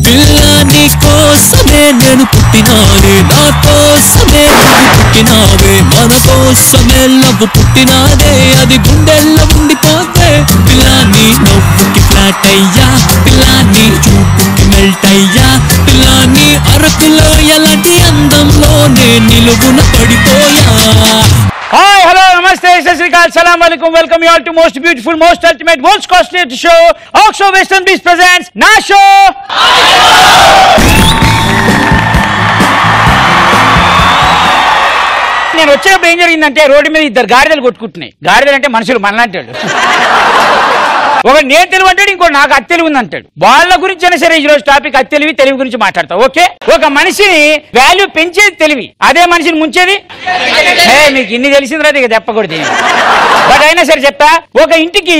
పిల్లాని కోసమే నేను పుట్టినానే, నా కోసమే నువ్వు పుట్టినావే, మన కోసమే లవ్వు పుట్టినాదే, అది గుండెల్లో ఉండిపోతే. పిల్లాని నవ్వుకి ఫ్లాట్ అయ్యా, పిల్లాని చూపుకి మెల్ట్ అయ్యా, పిల్లాని అరకులో ఎలాంటి అందంలోనే నిలువున పడిపోయా. Hi, hello, namaste, Sasrikal, Salam Alaikum, welcome you all to most beautiful, most ultimate, most costliest show, Oxo Western Beach presents Na Show! నేను వచ్చేటప్పుడు ఏం జరిగిందంటే రోడ్డు మీద ఇద్దరు గాడిదలు కొట్టుకుంటున్నాయి. గాడిదలు అంటే మనుషులు మనలాంటి వాళ్ళు. ఒకటి నేను తెలివి అంటాడు, ఇంకోటి నాకు అతి తెలివి ఉంది అంటాడు. వాళ్ళ గురించి అయినా సరే ఈ రోజు టాపిక్ అతి తెలివి, తెలివి గురించి మాట్లాడతాం. ఓకే, ఒక మనిషిని వాల్యూ పెంచేది తెలివి, అదే మనిషిని ముంచేది మీకు ఇన్ని తెలిసింది రాదు, ఇక చెప్పకూడదు. బట్ అయినా సరే చెప్తా. ఒక ఇంటికి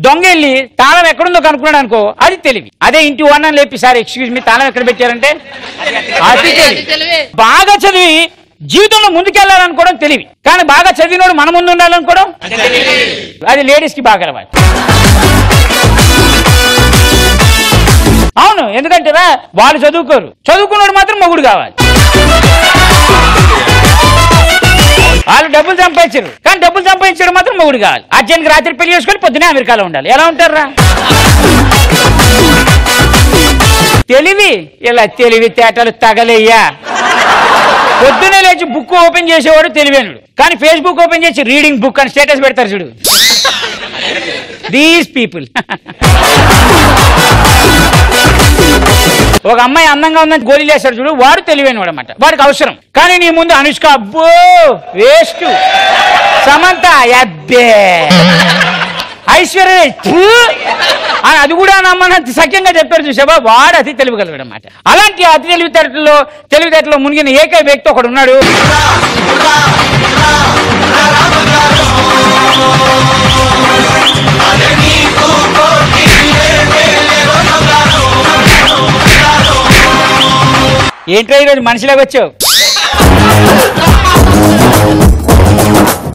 దొంగ వెళ్ళి తాళం ఎక్కడుందో కనుక్కున్నాడు అనుకో, అది తెలివి. అదే ఇంటి ఓనర్ లేపి సార్ ఎక్స్క్యూజ్ మీ తాళం ఎక్కడ పెట్టారంటే అది తెలివి. బాగా చదివి జీవితంలో ముందుకెళ్లాలనుకోవడం తెలివి, కానీ బాగా చదివినోడు మన ముందు ఉండాలనుకోవడం అది లేడీస్ కి బాగా అలవాటు. అవును, ఎందుకంటే వాళ్ళు చదువుకోరు, చదువుకున్నాడు మాత్రం మొగుడు కావాలి. వాళ్ళు డబ్బులు సంపాదించారు, కానీ డబ్బులు సంపాదించడం మాత్రం మొగుడు కావాలి. అర్జెంట్కి రాత్రి పెళ్లి చేసుకొని పొద్దునే అమెరికాలో ఉండాలి. ఎలా ఉంటారా? తెలివి ఇలా తెలివి తేటలు తగలయ్యా. పొద్దునే లేచి బుక్ ఓపెన్ చేసేవాడు తెలివైనడు, కానీ ఫేస్బుక్ ఓపెన్ చేసి రీడింగ్ బుక్ అని స్టేటస్ పెడతారు చూడు. These people. ఒక అమ్మాయి అందంగా ఉందని గోళీలు వేస్తాడు చూడు, వాడు తెలివైన వాడు అన్నమాట, వాడికి అవసరం. కానీ నీ ముందు అనుష్క అబ్బో వేస్ట్, సమంత అబ్బే, ఐశ్వర్య అది కూడా నమ్మనంత సఖ్యంగా చెప్పారు చూసావా, వాడు అతి తెలివిగలడు అన్నమాట. అలాంటి అతి తెలివితేటలో మునిగిన ఏకైక వ్యక్తి ఒకడు ఉన్నాడు. ఏంట్రా ఈరోజు మనిషిలాగా వచ్చావు?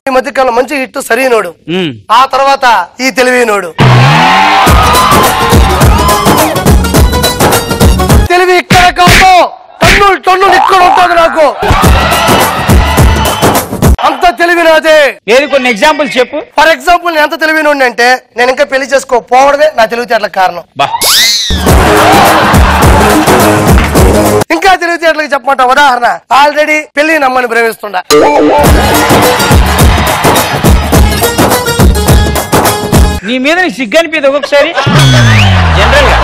ఈ మధ్యకాలం మంచి హిట్ సరైనోడు, ఆ తర్వాత ఈ తెలివైనోడు. తెలివి ఇక్కడ కాదు, టన్నులు టన్నులు ఇక్కడ ఉంటుంది నాకు, అంత తెలివి నాదే. ఏది కొన్ని ఎగ్జాంపుల్స్ చెప్పు. ఫర్ ఎగ్జాంపుల్ నేను ఎంత తెలివినోడిని అంటే, నేను ఇంకా పెళ్లి చేసుకోపోవడమే నా తెలివితేటలకు కారణం. ఇంకా తెలివితేటలకు చెప్పమంటా ఉదాహరణ, ఆల్రెడీ పెళ్లి నమ్మని ప్రేమిస్తుండ. నీ మీద నీకు సిగ్గు అనిపిది ఒక్కొక్కసారి. జనరల్ గా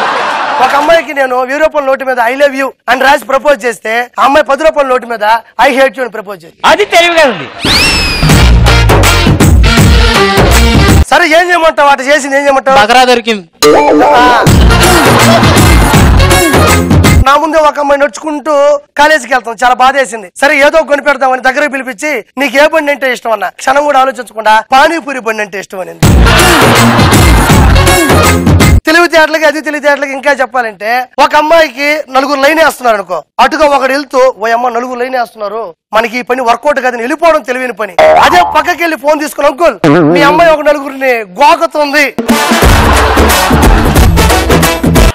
ఒక అమ్మాయికి నేను 1000 రూపాయల నోటు మీద ఐ లవ్ యూ అని రాసి ప్రపోజ్ చేస్తే, ఆ అమ్మాయి 10 రూపాయల నోటు మీద ఐ హేట్ యూ అని ప్రపోజ్ చేసి, అది తెలివిగా ఉంది. సరే ఏం చేయమంటావు? అటు చేసింది ఏం చేయమంటావు? బకరా దొరికింది. నా ముందే ఒక అమ్మాయి నడుచుకుంటూ కాలేజీకి వెళ్తాం, చాలా బాధ వేసింది. సరే ఏదో కొని పెడతామని దగ్గరకు పిలిపించి, నీకు ఏ బండి అంటే ఇష్టం అన్న, క్షణం కూడా ఆలోచించకుండా పానీపూరి బండి అంటే ఇష్టం అని. తెలివితేటలకి అది తెలివితేటలకి ఇంకా చెప్పాలంటే, ఒక అమ్మాయికి 4 లైన్ వేస్తున్నారు అనుకో, అటుగా ఒకడు వెళ్తూ ఓ అమ్మ 4 లైన్ వేస్తున్నారు, మనకి ఈ పని వర్కౌట్ కాదని వెళ్ళిపోవడం తెలివైన పని. అదే పక్కకి వెళ్ళి ఫోన్ తీసుకుని, అంకుల్ మీ అమ్మాయి ఒక 4గురిని గోకుతుంది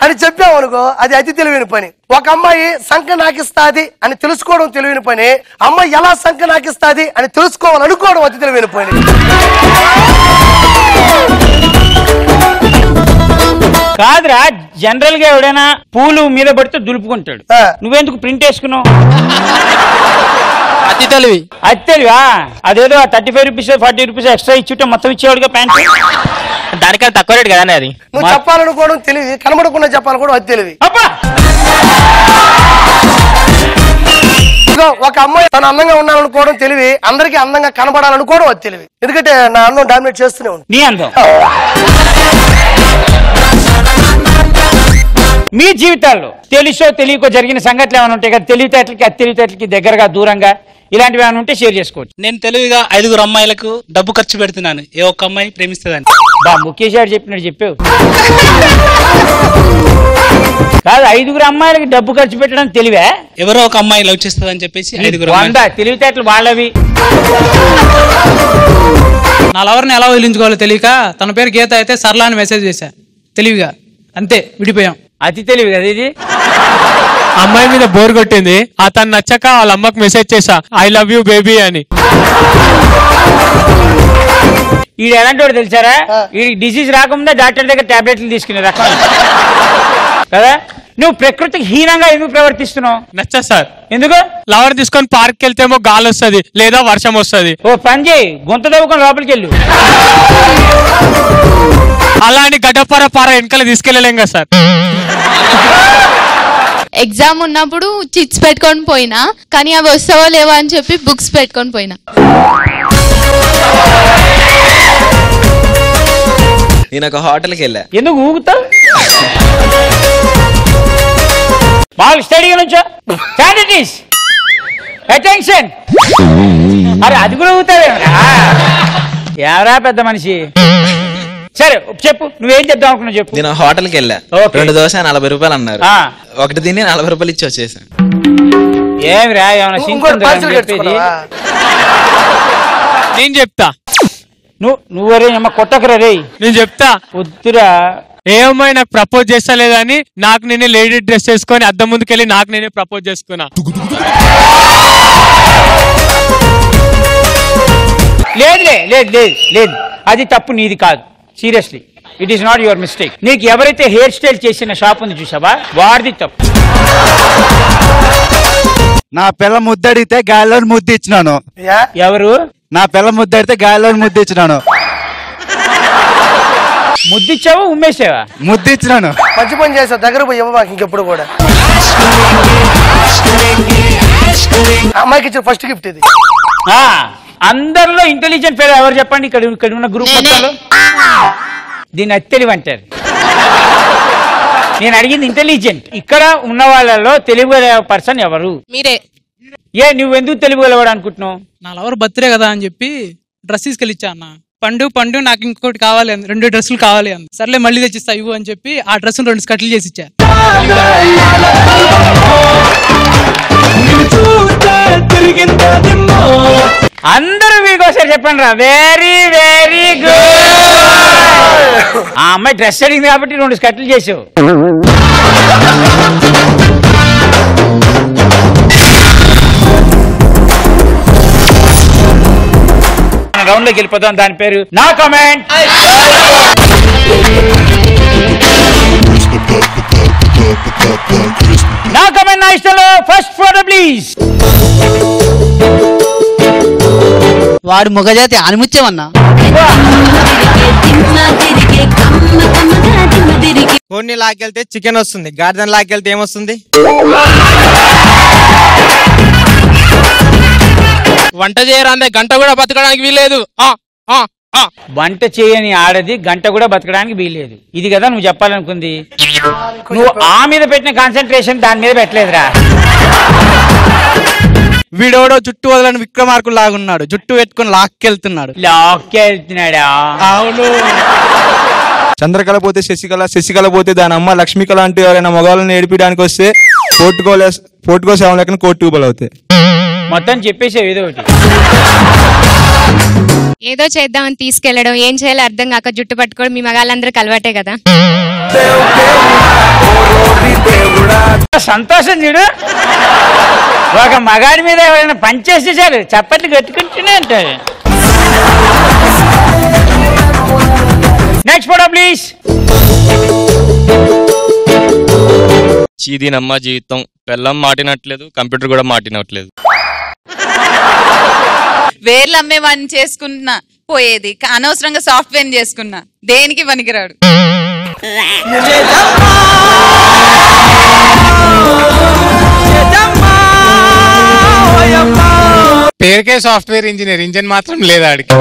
అని చెప్పావు అనుకో, అది అతి తెలివైన పని. ఒక అమ్మాయి సంఖ నాకిస్తాది అని తెలుసుకోవడం తెలివైన పని, అమ్మాయి ఎలా సంఖ నాకిస్తాది అని తెలుసుకోవాలనుకోవడం అతి తెలివైన పని. కాదురా, జనరల్ గా ఎవడైనా పూలు మీద పడితే దులుపుకుంటాడు, నువ్వెందుకు ప్రింట్ వేసుకున్నావు? అతి తెలివి. అది తెలివా? అదేదో 35 రూపీస్ 40 రూపీస్ ఎక్స్ట్రా ఇచ్చుంటే మొత్తం ఇచ్చేవాడుగా ప్యాంట్. దానికన్నా తక్కువ రేటు కదా అది. నువ్వు చెప్పాలనుకోవడం తెలివి, కనబడకుండా చెప్పాలనుకోవడం అది తెలివి. ఒక అమ్మాయి తన అందంగా ఉండాలనుకోవడం తెలివి, అందరికీ అందంగా కనబడాలనుకోవడం అది తెలివి. ఎందుకంటే నా అందం డామినేట్ చేస్తూనే ఉంది. నీ అందం మీ జీవితాల్లో తెలుసో తెలియకో జరిగిన సంఘటనలు ఏమైనా ఉంటాయి కదా, తెలివితేటలకి అతి తెలివితేటలకి దగ్గరగా దూరంగా ఇలాంటివి ఏమైనా ఉంటే షేర్ చేసుకోవచ్చు. నేను తెలివిగా 5 అమ్మాయిలకు డబ్బు ఖర్చు పెడుతున్నాను, ఏ ఒక్క అమ్మాయి ప్రేమిస్తుందని. బా ముఖేష్ గారు చెప్పినట్టు చెప్పావు. కాదు, 5 అమ్మాయిలకి డబ్బు ఖర్చు పెట్టడం తెలివే? ఎవరో ఒక అమ్మాయి లవ్ చేస్తుందని చెప్పేసి 5 తెలివితేటలు వాళ్ళవి. నా లవర్ని ఎలా వదిలించుకోవాలో తెలియక తన పేరు గీత అయితే సరళ అని మెసేజ్ చేశా తెలివిగా, అంతే విడిపోయాం. అతి తెలివి కదా ఇది. అమ్మాయి మీద బోర్ కొట్టింది, అతను నచ్చక వాళ్ళ అమ్మకి మెసేజ్ చేసా ఐ లవ్ యూ బేబీ అని. ఈడు ఎలాంటి తెలుసారా, ఈ డిసీజ్ రాకుండా డాక్టర్ దగ్గర టాబ్లెట్లు తీసుకునే రకం కదా. నువ్వు ప్రకృతికి హీనంగా ఎందుకు ప్రవర్తిస్తున్నావు? నచ్చా సార్. ఎందుకు? లవర్ తీసుకొని పార్క్ వెళ్తేమో గాలి వస్తుంది లేదా వర్షం వస్తుంది. ఓ పని చేయి, గొంత దవ్వుకొని లోపలికి వెళ్ళు. అలా అని గడ్డపార పార వెనకాల తీసుకెళ్ళలేం కదా సార్. ఎగ్జామ్ ఉన్నప్పుడు చిట్స్ పెట్టుకొని పోయినా, కానీ అవి వస్తావో లేవో అని చెప్పి బుక్స్ పెట్టుకొని పోయినా. నేను ఒక హోటల్కి వెళ్ళా. ఎందుకు ఊగుతావు? బాగా స్టడీగా నుంచో. Stand at ease attention. అరే అది కూడా ఊగుతావేమరా? ఎవరా పెద్ద మనిషి? సరే చెప్పు, నువ్వేం చెప్దాం అనుకున్నావు చెప్పు. నేను హోటల్కి వెళ్ళా. 2 దోశ 40 రూపాయలు అన్నారు. ఒకటి తిని 40 రూపాయలు ఇచ్చి వచ్చేసాను. ఏమిరా ఏమన్నా చెప్పేది? నేను చెప్తా. నువ్వరే అమ్మ కొత్తకరా రే. నేను చెప్తా. వద్దురా. ఏ అమ్మాయి నాకు ప్రపోజ్ చేస్తలేదని నాకు నేనే లేడీ డ్రెస్ వేసుకొని అద్దం ముందుకెళ్ళి నాకు నేనే ప్రపోజ్ చేసుకున్నా. లేదు లేదు లేదు లేదు, అది తప్పు నీది కాదు. Seriously it is not your mistake. నీకు ఎవరైతే హెయిర్ స్టైల్ చేసిన షాప్ ఉంది చూసావా, వాడిది తప్పు. నా పిల్ల ముద్దడిగితే గాలిలో ముద్దు ఇచ్చినాను. ఎవరు? నా పిల్ల ముద్దడితే గాలిలో ముద్దు ఇచ్చినాను. ముద్దిచ్చావా ఉమ్మేసావా? ముద్దు ఇచ్చినాను. మంచి పని చేసావు, దగ్గర పోయి ఇవ్వ మాకు ఇంకెప్పుడు కూడా. అమ్మాయికి ఇచ్చిన ఫస్ట్ గిఫ్ట్ ఇది. అందరిలో ఇంటెలిజెంట్ పేరు ఎవరు చెప్పండి? ఇక్కడ ఉన్న గ్రూప్ మొత్తంలో దీన్ని అత్తెలివి అంటారు. నేను అడిగింది ఇంటెలిజెంట్. ఇక్కడ ఉన్న వాళ్ళలో తెలివిగల పర్సన్ ఎవరు? మీరే. ఏ నువ్వెందుకు తెలివిగలవాడు అనుకుంటున్నావు? నా లవర్ బర్త్డే కదా అని చెప్పి డ్రెస్ తీసుకెళ్ళి ఇచ్చా అన్న. పండు నాకు ఇంకోటి కావాలి అంది, 2 డ్రెస్సులు కావాలి అంది. సర్లే మళ్ళీ తెచ్చిస్తా ఇవ్వు అని చెప్పి ఆ డ్రెస్ 2 స్కట్లు చేసి ఇచ్చా. అందరూ మీకోసారి చెప్పండి రా. Very very good. ఆ అమ్మాయి డ్రెస్ అడిగింది కాబట్టి 2 స్కట్లు చేసావు. రౌండ్ లోకి వెళ్ళిపోతాం. దాని పేరు నా కామెంట్. నా కామెంట్ నా ఇష్టంలో ఫస్ట్ ఫోటో ప్లీజ్. వాడు మొగజాతి ఆనిముత్యమన్నా. కోడిని లాకెళ్తే చికెన్ వస్తుంది, గార్డెన్ లాకెళ్తే ఏమొస్తుంది? వంట చేయరాందే గంట కూడా బతకడానికి వీల్లేదు. వంట చేయని ఆడది గంట కూడా బతకడానికి వీల్లేదు. ఇది కదా నువ్వు చెప్పాలనుకుంది. నువ్వు ఆ మీద పెట్టిన కాన్సన్ట్రేషన్ దాని మీద పెట్టలేదురా. వీడోడో జుట్టు వదలని విక్రమార్కులు లాగున్నాడు, జుట్టు పెట్టుకుని లాక్కెళ్తున్నాడు. లాక్కెళ్తున్నాడా? అవును. చంద్రకళ పోతే శశికళ, శశికళ పోతే దాని అమ్మ లక్ష్మీకళ అంటూ ఎవరైనా మగవాళ్ళని ఏడిపించడానికి వస్తే కోర్టుకో సేవం లేక కోర్టుకు బలవుతాయి. మొత్తం చెప్పేసావు ఏదో ఒకటి. ఏదో చేద్దామని తీసుకెళ్లడం, ఏం చేయాలో అర్థం కాక జుట్టు పట్టుకోవడం మీ మగాళ్ళందరికి అలవాటే కదా. సంతోషం చూడు. ఒక మగాడి మీద ఎవరైనా పనిచేస్తే చాలు చప్పట్లు కట్టుకుంటూనే ఉంటారు. Next photo please. చీదీనమ్మ జీవితం, పెళ్ళం మాటినట్లేదు, కంప్యూటర్ కూడా మాటినట్లేదు. వేర్లు అమ్మేవాడిని చేసుకున్నా పోయేది, అనవసరంగా సాఫ్ట్వేర్ చేసుకున్నా, దేనికి పనికిరాడు. పేరుకే సాఫ్ట్వేర్ ఇంజనీర్, ఇంజన్ మాత్రం లేదా ఆడికి.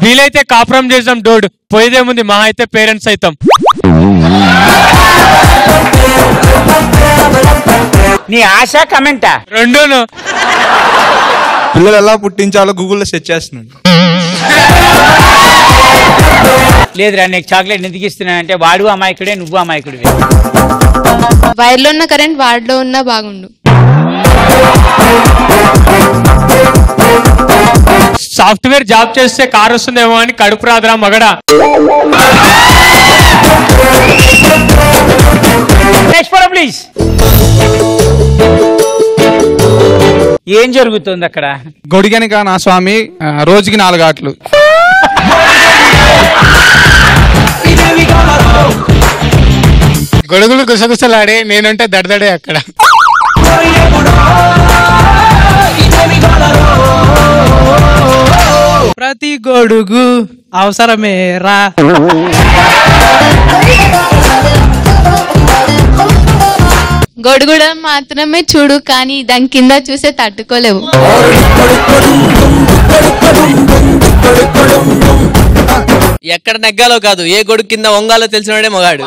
వీలైతే కాపురం చేద్దాం డోడ్, పోయేదేముంది మహా అయితే పేరెంట్స్ అవుతాం. నీ ఆశ కమెంటా? రెండును. పిల్లలు ఎలా పుట్టించాలో గూగుల్లో సెర్చ్ చేస్తున్నాను. లేదురా, నీకు చాక్లెట్ ఎందుకు ఇస్తున్నానంటే వాడు అమాయకుడే, నువ్వు అమాయకుడివే. వైర్లో ఉన్న కరెంట్ వాడిలో ఉన్నా బాగుండు. సాఫ్ట్వేర్ జాబ్ చేస్తే కార్ వస్తుందేమో అని కడుపు రాదురా మగడా. Next photo please. ఏం జరుగుతుంది అక్కడ? గొడిగనిక నా స్వామి రోజుకి 4 ఆటలు. గొడుగులు గుసగుసలాడే నేనుంటే దడదడే అక్కడ. ప్రతి గొడుగు అవసరమేరా. గొడుగుడం మాత్రమే చూడు, కానీ దాని కింద చూసే తట్టుకోలేవు. ఎక్కడ నెగ్గాలో కాదు, ఏ గొడుగు కింద వంగాలో తెలిసినోడే మగాడు.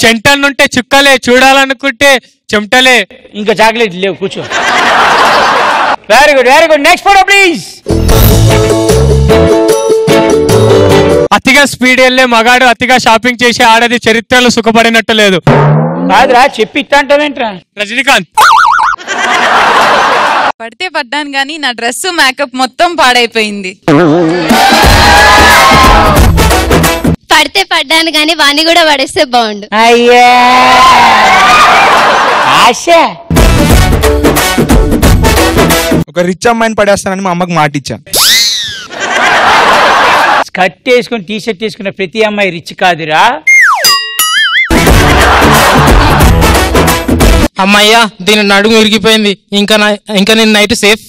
చెంటన్నుంటే చుక్కలే, చూడాలనుకుంటే చెమటలే. ఇంకా చాక్లెట్ లేవు, కూర్చో. Very good, very good. Next photo please. అతిగా స్పీడ్ వెళ్ళే మగాడు, అతిగా షాపింగ్ చేసి ఆడది చరిత్రలో సుఖపడినట్టు లేదు. కాదురా, చెప్పి ఇస్తాంటావేంట్రా? రజనీకాంత్. పడితే పడ్డాను కానీ నా డ్రెస్ మేకప్ మొత్తం పాడైపోయింది. పడితే పడ్డాను కానీ వాణ్ణి కూడా పడేస్తే బాగుండు. అయ్యా ఆశ. ఒక రిచ్ అమ్మాయిని పడేస్తానని మా అమ్మకి మాట ఇచ్చాను. స్కర్ట్ వేసుకుని టీ షర్ట్ వేసుకున్న ప్రతి అమ్మాయి రిచ్ కాదురా. అమ్మయ్యా, దీని నడుము ఇరిగిపోయింది. ఇంకా నేను నైట్ సేఫ్.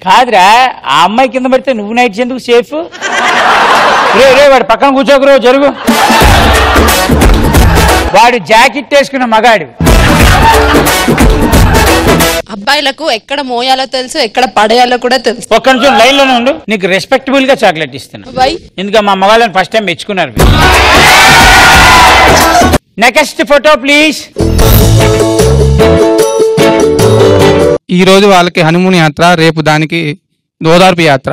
కాదురా, ఆ అమ్మాయి కింద పడితే నువ్వు నైట్ ఎందుకు సేఫ్? రే రే, వాడు పక్కన కూర్చోకరు, జరుగు. వాడు జాకెట్ వేసుకున్న మగాడు. అబ్బాయిలకు ఎక్కడ మోయాలో తెలుసు, ఎక్కడ పడేయాలో కూడా తెలుసు. ఒక్క నిమిషం లైన్ లోనే ఉండు, నీకు రెస్పెక్టబుల్ గా చాక్లెట్ ఇస్తున్నా. ఎందుకంటే మా మగాళ్ళని ఫస్ట్ టైం మెచ్చుకున్నారు. Next photo please. ఈ రోజు వాళ్ళకి హనీమూన్ యాత్ర, రేపు దానికి ఓదార్పు యాత్ర.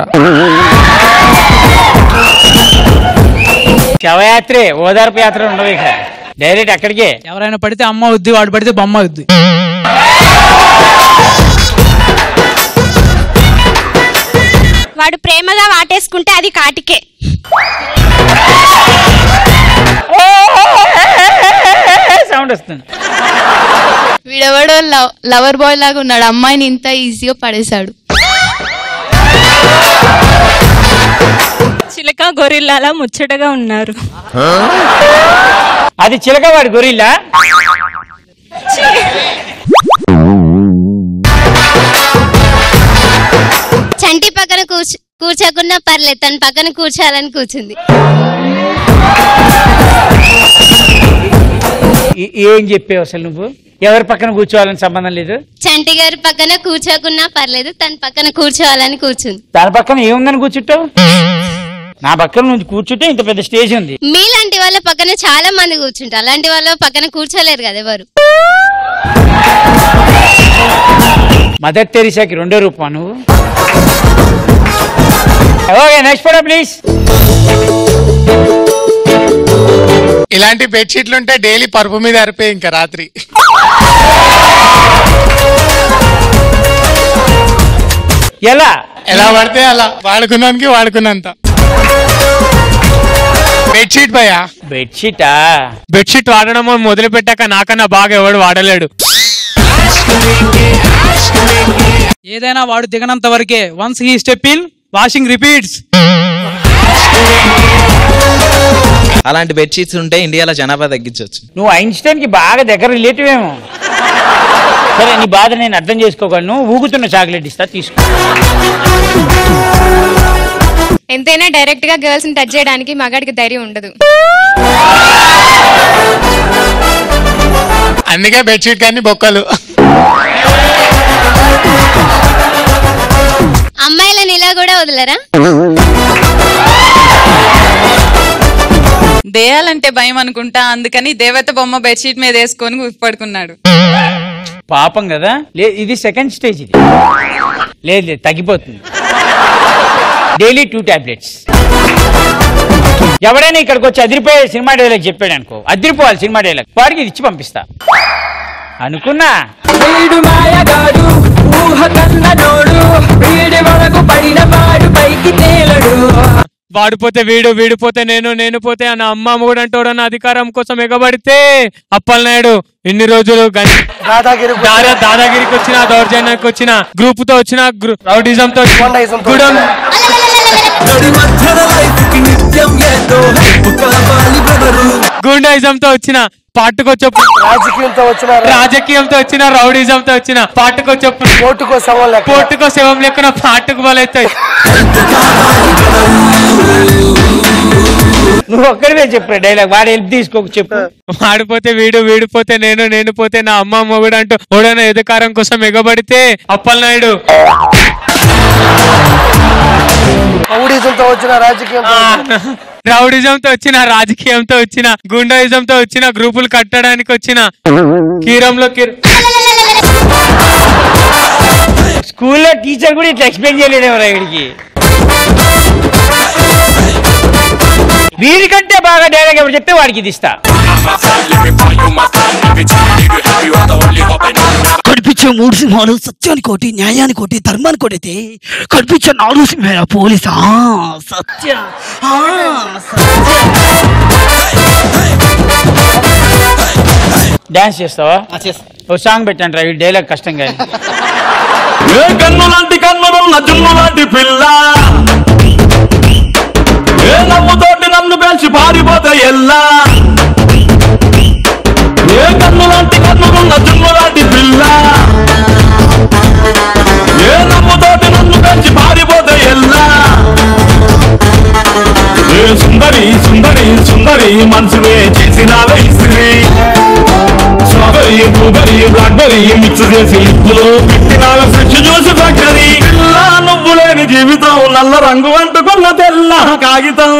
శవయాత్రే, ఓదార్పు యాత్ర ఉండవు ఇక, డైరెక్ట్ అక్కడికే. ఎవరైనా పడితే అమ్మ వద్దు, వాడు పడితే బొమ్మ వద్దు. వాడు ప్రేమగా వాటేసుకుంటే అది కాటికే. సౌండ్ వస్తుంది. వీడెవడో లవర్ బాయ్ లాగా ఉన్నాడు, అమ్మాయిని ఇంత ఈజీగా పడేశాడు. చిలక గొరిల్లాలా ముచ్చటగా ఉన్నారు. అది చిలక, వాడు గొరిల్లా. చంటి పక్కన కూర్చోకున్నా పర్లేదు, తన పక్కన కూర్చోాలని కూర్చుంది. ఏం చెప్పావు అసలు నువ్వు? ఎవరి పక్కన కూర్చోవాలని సంబంధం లేదు. చంటి గారి పక్కన కూర్చోకున్నా పర్లేదు, తన పక్కన కూర్చోవాలని కూర్చుంది. దాని పక్కన ఏముందని కూర్చుంటావు? నా పక్కన నుంచి కూర్చుంటే ఇంత పెద్ద స్టేజ్ ఉంది. మీలాంటి వాళ్ళ పక్కన చాలా మంది కూర్చుంటారు, అలాంటి వాళ్ళ పక్కన కూర్చోలేరు కదా ఎవరు. మదర్ తెరీసాకి 2వ రూపా నువ్వు. Okay, next photo please. ఇలాంటి బెడ్షీట్లు ఉంటే డైలీ పరుపు మీద అరిపోయి ఇంకా రాత్రి. ఎలా పడితే అలా, వాడుకున్నానికి వాడుకున్నంత. బెడ్షీట్ భయ్యా. బెడ్షీటా? బెడ్షీట్ వాడడం మొదలు పెట్టాక నాకన్నా బాగా ఎవడు వాడలేడు. ఏదైనా వాడు దిగనంత వరకే. Once he step in, washing repeats. అలాంటి బెడ్షీట్స్ ఉంటే ఇండియాలో జనాభా తగ్గించవచ్చు. నువ్వు ఐన్స్టైన్ కి బాగా దగ్గర రిలేటివ్ ఏమో. సరే, నీ బాధ నేను అర్థం చేసుకోగలను. ఊగుతున్న చాక్లెట్ ఇస్తా, తీసుకో. ఎంతైనా డైరెక్ట్ గా గర్ల్స్ ని టచ్ చేయడానికి మగాడికి ధైర్యం ఉండదు. అందుకే బెడ్షీట్ కానీ బొక్కలు. అమ్మాయిలని ఇలా కూడా వదలరా? దేయాలంటే భయం అనుకుంటా, అందుకని దేవత బొమ్మ బెడ్షీట్ మీద వేసుకొని పడుకున్నాడు. పాపం కదా. ఇది సెకండ్ స్టేజ్. ఇది లేదు, తగ్గిపోతుంది. Daily 2 tablets. ఎవరైనా ఇక్కడికి వచ్చి అదిరిపోయే సినిమా డైలాగ్ చెప్పాడు అనుకో, అదిరిపోవాలి సినిమా డైలాగ్, వాడికి ఇది ఇచ్చి పంపిస్తా అనుకున్నా. వీడు మాయగాడు ఊహ కన్నడోడు, వీడి వరకు పడిన వాడు పైకి తేలడు. వాడిపోతే వీడు, వీడిపోతే నేను, నేను పోతే నా అమ్మ మూడు అంటోడన్న అధికారం కోసం ఎగబడితే అప్పలనాయుడు ఇన్ని రోజులు దాదాగిరికి వచ్చిన, దౌర్జన్యానికి వచ్చిన, గ్రూప్ తో వచ్చిన, రౌడిజంతో, గుడం గుండాయిజంతో వచ్చిన, పాటుకొచ్చప్పు రాజకీయంతో వచ్చిన, రౌడిజంతో వచ్చిన, పాటుకొచ్చప్పు పోటుకో శవం లెక్కన పాటుకు బలైతాయి. నువ్వు ఒక్కడివే చెప్పు డైలాగ్, వాడు హెల్ప్ తీసుకోక చెప్పు. వాడిపోతే వీడు, వీడిపోతే నేను, నేను పోతే నా అమ్మ మొగుడు అంటూ ఓడన అధికారం కోసం ఎగబడితే అప్పలనాయుడు రౌడిజంతో వచ్చిన, రౌడిజంతో వచ్చిన, రాజకీయంతో వచ్చిన, గుండాయిజంతో వచ్చిన, గ్రూపులు కట్టడానికి వచ్చిన, కీరంలో స్కూల్లో టీచర్ కూడా ఇట్లా ఎక్స్ప్లెయిన్ చేయలేదేమో వీడికి. వీడికంటే బాగా డైలాగ్ ఎవరు చెప్తే వాడికి ఇది ఇస్తా. కనిపించే 3 సింహాలు సత్యానికి కోటి, న్యాయానికి కోటి, ధర్మానికి కోటి అయితే కనిపించే 4 సింహాల పోలీసా సత్య. డాన్స్ చేస్తావా? ఓ సాంగ్ పెట్టండి రా, డైలాగ్ కష్టం కానీ. ఏ కన్ను లాంటి కన్నులున్న జున్ను లాంటి పిల్ల, ఏ నవ్వుతోటి నన్ను పెంచి పారిపోతే ఎల్లా. ఏ కన్ను లాంటి కన్నులున్న జున్ను లాంటి పిల్ల, ఏ నవ్వుతోటి నన్ను పెంచి పారిపోతే ఎల్లా. ఏ సుందరి సుందరి సుందరి మనసువే చేసినావే ఇస్త్రీ, స్ట్రాబెరీ బ్లూబెరీ బ్లాక్బెరీ మిక్స్ చేసి ఇప్పులో పెట్టినావే ఫ్రెష్ జ్యూస్ ఫ్యాక్టరీ. పిల్ల నువ్వు లేని జీవితం నల్ల రంగు అంటుకున్న తెల్ల కాగితం.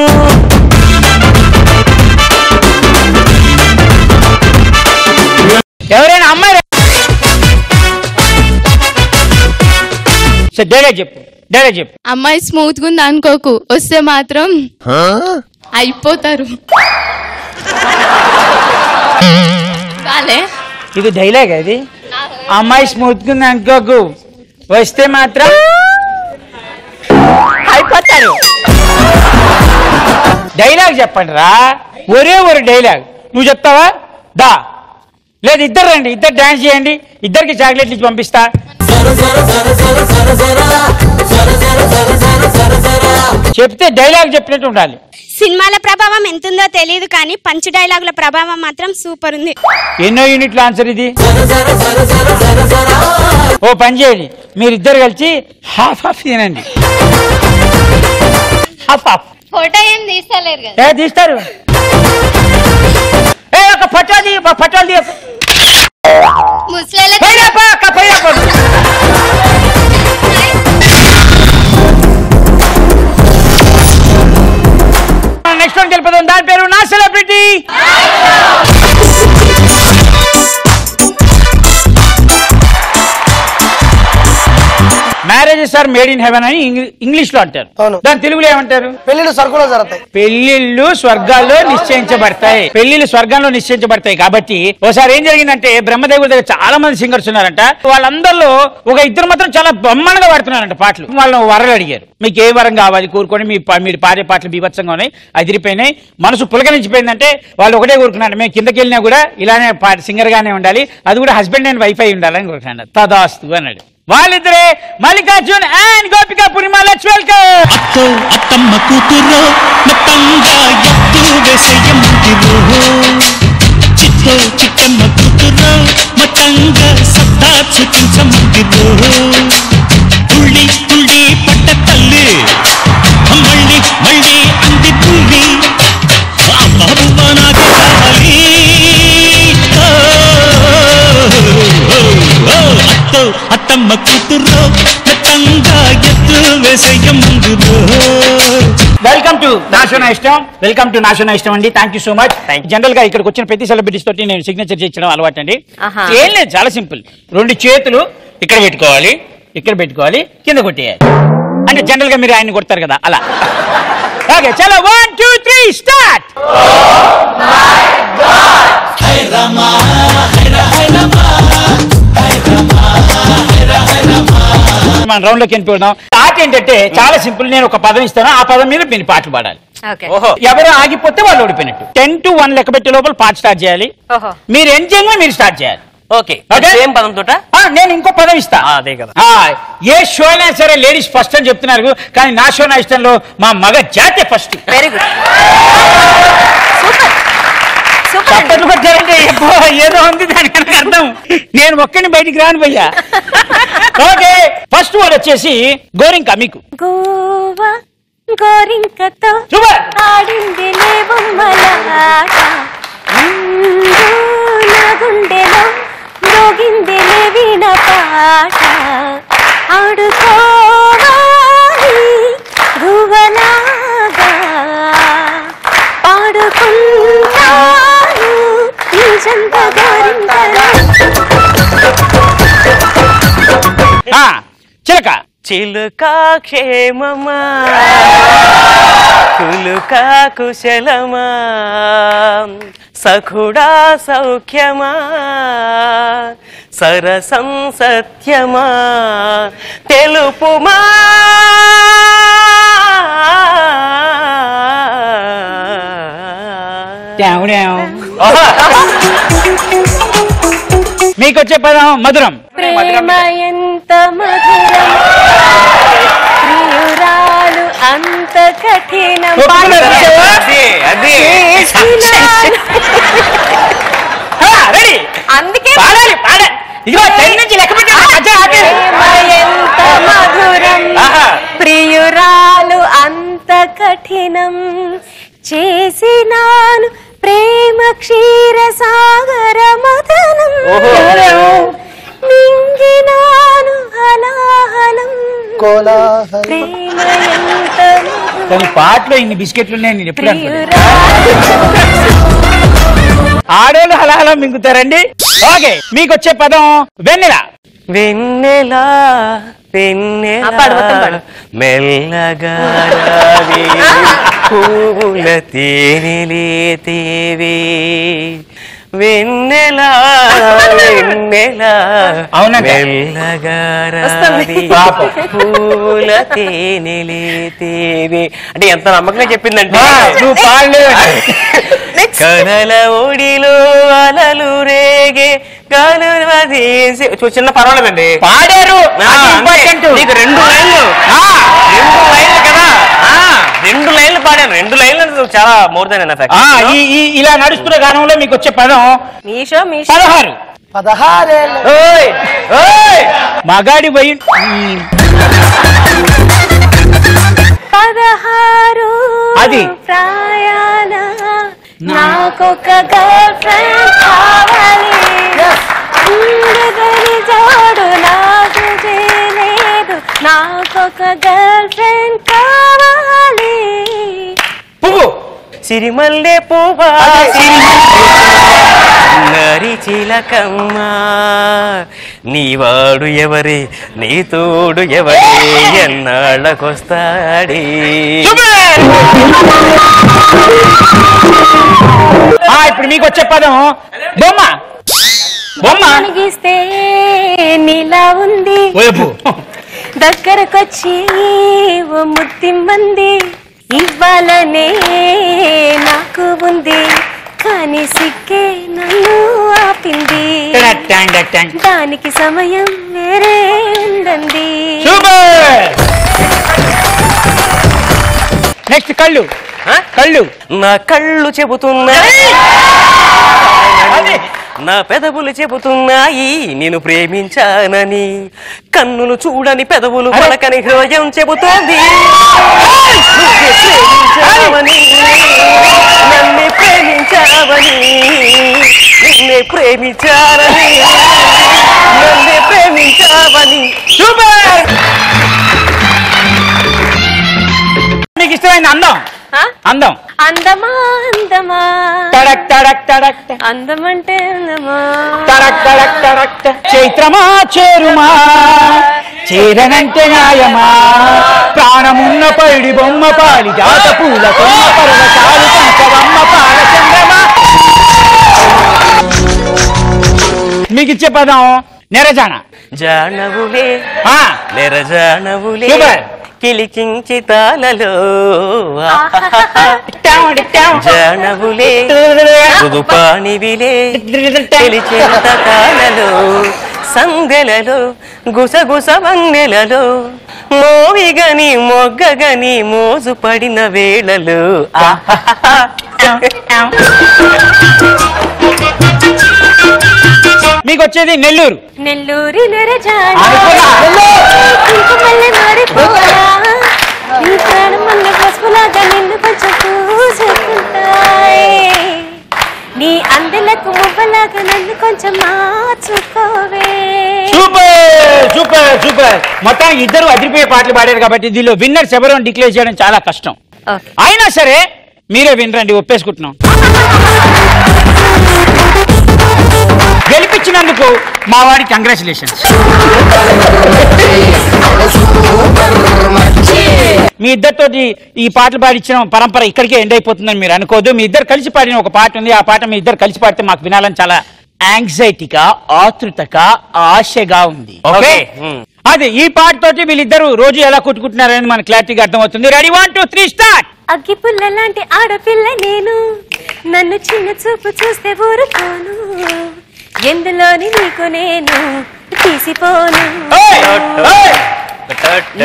ఎవరైనా అమ్మాయి డైలాగ్ చెప్పు, డైలాగ్ చెప్పు. అమ్మాయి స్మూత్ గా ఉంది అనుకోకు, వస్తే మాత్రం అయిపోతారు. ఇది డైలాగ్, అది అమ్మాయి స్మూత్ గా ఉంది అనుకోకు, వస్తే మాత్రం అయిపోతారు. డైలాగ్ చెప్పండి రా, ఒరే ఒరే డైలాగ్. నువ్వు చెప్తావా? దా, లేదు ఇద్దరు రండి, ఇద్దరు డాన్స్ చేయండి, ఇద్దరికి చాక్లెట్లు ఇచ్చి పంపిస్తా. చెప్తే డైలాగ్ చెప్పినట్టు ఉండాలి. సినిమాల ప్రభావం ఎంతుందో తెలియదు కానీ పంచ్ డైలాగుల ప్రభావం మాత్రం సూపర్ ఉంది. ఎన్నో యూనిట్ల ఆన్సర్ ఇది. ఓ పని చేయండి, మీరిద్దరు కలిసి హాఫ్ హాఫ్ తినండి. Half half. ఫోటో ఏం తీస్తలేరు కదా? తీస్తారు. ఒక పట్టాది పట్టాది నెక్స్ట్ వన్ గెలిపోదాం. దాని పేరు నా celebrity. Marriages are made in heaven అని ఇంగ్లీష్ లో అంటారు. దాని తెలుగులో ఏమంటారు? పెళ్లిళ్ళు స్వర్గంలో జరుగుతాయి. పెళ్లిళ్ళు స్వర్గాల్లో నిశ్చయించబడతాయి. పెళ్లిళ్ళు స్వర్గంలో నిశ్చయించబడతాయి. కాబట్టి ఒకసారి ఏం జరిగిందంటే బ్రహ్మదేవుడి దగ్గర చాలా మంది సింగర్స్ ఉన్నారంట. వాళ్ళందరిలో ఒక ఇద్దరు మాత్రం చాలా బ్రహ్మాండంగా పాడుతున్నారంట పాటలు. వాళ్ళని వరలు అడిగారు, మీకు ఏ వరం కావాలి కోరుకొని, మీరు పాడే పాటలు బీభత్సంగా ఉన్నాయి, అదిరిపోయినాయి, మనసు పులకరించిపోయిందంటే వాళ్ళు ఒకటే కోరుకున్నారు, మేము కిందకి వెళ్ళినా కూడా ఇలానే సింగర్ గానే ఉండాలి, అది కూడా హస్బెండ్ అండ్ వైఫ్ అయి ఉండాలని కోరుకున్నాడు. తదాస్తు అన్నాడు. వాళ్ళిద్దరే Mallikarjun and Gopika Purnima. Let's welcome. అత్తో అత్తమ్మ కూతురు మొత్తంగా ఎత్తు వేసేయమంటిరు, చిత్తో చిక్కమ్మ కూతురు మొత్తంగా సత్తా చూపించమంటిరు. తుళ్ళి తుళ్ళి పట్ట తల్లి మళ్ళీ మళ్ళీ అంది పుల్లి, బాబు నాకే కావాలి. అత్తో అత్తమ్మ కూతురు మొత్తంగా ఎత్తు వేసేయమంటిరు. వెల్కమ్ టు నాశన ఇష్టం. వెల్కమ్ టు నాశన ఇష్టం అండి. Thank you so much. General గా ఇక్కడికి వచ్చిన ప్రతి సెలబ్రిటీస్ తోటి నేను సిగ్నేచర్ చేయించడం అలవాటు అండి. ఏం లేదు, చాలా సింపుల్. 2 చేతులు ఇక్కడ పెట్టుకోవాలి, ఇక్కడ పెట్టుకోవాలి, కింద కొట్టేయాలి. అంటే జనరల్ గా మీరు ఆయన కొడతారు కదా అలా. ఓకే చలో 1 2 3 స్టార్ట్. మన రౌండ్ లోకి వెళ్ళిపోదాం. ఆట ఏంటంటే చాలా సింపుల్. నేను ఒక పదం ఇస్తాను, ఆ పదం మీద మీరు పాటలు పాడాలి. ఎవరు ఆగిపోతే వాళ్ళు ఓడిపోయినట్టు. 10 to 1 లెక్క పెట్టే లోపల పాట స్టార్ట్ చేయాలి. మీరు ఎంజాయ్ మీరు స్టార్ట్ చేయాలి. ఓకే సేమ్ పదం తోట నేను ఇంకో పదం ఇస్తా. అదే కదా. ఏ షో అయినా సరే లేడీస్ ఫస్ట్ అని చెప్తున్నారు, కానీ నా షో నా ఇష్టంలో మా మగ జాతి ఫస్ట్. Very good. చప్పట్లు కొట్టారంటే ఏదో ఉంది దానికి అర్థం. నేను ఒక్కడిని బయటికి రాను భయ్యా. ఓకే ఫస్ట్ వర్డ్ వచ్చేసి గోరింక. మీకు గోవా గోరింకతో ఆడింది లేవమ్మలాట, నా గుండెలో మోగింది లేవిన పాట, ఆడుకోవాలి గువలాగా పాడుకుంటాను నిజంత గోరింకలో. చిలక చిలుక క్షేమమా కులుక కుశలమా సఖుడా సౌఖ్యమా సరసం సత్యమా తెలుపుమా. మీకు వచ్చే పదం మధురం. ప్రేమ ఎంత మధురం, ప్రియురాలు అంత కఠినం. అందుకే ప్రేమ ఎంత మధురం, ప్రియురాలు అంత కఠినం, చేసినాను ప్రేమ క్షీర సాగర మదనం, నింగినాను హలాహలం ప్రేమ ఎంత కానీ పాటలో ఇన్ని బిస్కెట్లు ఉన్నాయి. నేను ఎప్పుడు ఆడోళ్ళు హలాహలం మింగుతారండి. ఓకే మీకు వచ్చే పదం వెన్నెల. వెన్నెలా వెన్నెలా మెల్లగా పువ్వుల తేనెలే తేవే వెన్నెలా వెన్నెలా మెల్లగా పూల తేనెలే తేవే అంటే ఎంత నమ్మకంగా చెప్పిందంటే కనల ఒడిలో అలలు రేగే చిన్న పర్వాలేదండి పాడారు. నీకు 2 లైన్లు కదా, 2 లైన్లు పాడాను. 2 లైన్లు చాలా మోర్ దెన్ ఎనఫ్. ఇలా నడుస్తున్న గానంలో మీకు వచ్చే పదం 16. 16 మగాడి పోయి 16 అది ప్రాయాల నాకొక గర్ల్ ఫ్రెండ్ కావాలి, ఉండదని జోడు నాకు చేయలేదు, నాకొక గర్ల్ ఫ్రెండ్ కావాలి. పువ్వు సిరిమల్లె పువ్వా నరి చిలకమ్మా నీవాడు ఎవరి నీ తోడు ఎవరి ఎన్నాళ్ళకొస్తాడే. ఇప్పుడు మీకు వచ్చే పదం బొమ్మ. బొమ్మ గీస్తే నీలా ఉంది, దగ్గరకొచ్చి ఓ ముద్దిమ్మంది, ఇవ్వాలనే నాకు ఉంది, కానీ సిగ్గే నన్ను ఆపింది, దానికి సమయం వేరే ఉందండి. నెక్స్ట్ కళ్ళు. కళ్ళు నా కళ్ళు చెబుతున్నా, నా పెదవులు చెబుతున్నాయి నేను ప్రేమించానని, కన్నులు చూడని పెదవులు పలకని హృదయం చెబుతోంది ప్రేమించావని, నన్ను ప్రేమించావని, నిన్నే ప్రేమించారని, నన్ను ప్రేమించావని. మీకు ఇష్టమైన అందం. అందం అందమా అందమా తడక్ తడక్ తడక్ అందం అంటే అందమా తడక్ తడక్ తడక్ చైత్రమా చేరుమా చేరనంటే న్యాయమా ప్రాణమున్న పైడి బొమ్మ పాలి జాత పూల కొమ్మ పర్వతాలు పంచవమ్మ పాల చంద్రమా. మీకు ఇచ్చే పదం నెరజాన. జానవులే నెరజానవులే కిలికించి తాళలో జానవులే గుదుపానివిలే తెలిచేంత తాళలో సందెలలో గుసగుస వన్నెలలో మోవిగని మొగ్గగని మోజు పడిన వేళలో మీకు వచ్చేది నెల్లూరు. నెల్లూరి నెరజాన నీ ప్రాణమల్ల పసుపులాగా నిన్ను కొంచెం పూసుకుంటాయి నీ అందెలకు మువ్వలాగా నన్ను కొంచెం మార్చుకోవే. Super super super. మొత్తానికి ఇద్దరు అదిరిపోయే పాటలు పాడారు కాబట్టి దీనిలో విన్నర్స్ ఎవరో డిక్లేర్ చేయడం చాలా కష్టం. అయినా సరే మీరే వినరండి, ఒప్పేసుకుంటున్నాం. గెలిపించినందుకు మా వాడి కంగ్రాచులేషన్స్. మీ ఇద్దరితోటి ఈ పాటలు పాడించిన పరంపర ఇక్కడికే ఎండ్ అయిపోతుందని మీరు అనుకోవద్దు. మీ ఇద్దరు కలిసి పాడిన ఒక పాట ఉంది. ఆ పాట మీ ఇద్దరు కలిసి పాడితే మాకు వినాలని చాలా యాంగ్జైటీగా, ఆతృతగా, ఆశగా ఉంది. ఓకే, అది ఈ పాట తోటి వీళ్ళిద్దరు రోజు ఎలా కొట్టుకుంటున్నారని మనకు క్లారిటీగా అర్థమవుతుంది. Ready 1 2 3 start. అగ్గి పుల్ల లాంటి ఆడపిల్ల నేను, నన్ను చిన్న చూపు చూస్తే ఊరుకోను, ఎందులోని నీకు నేను తీసిపోను,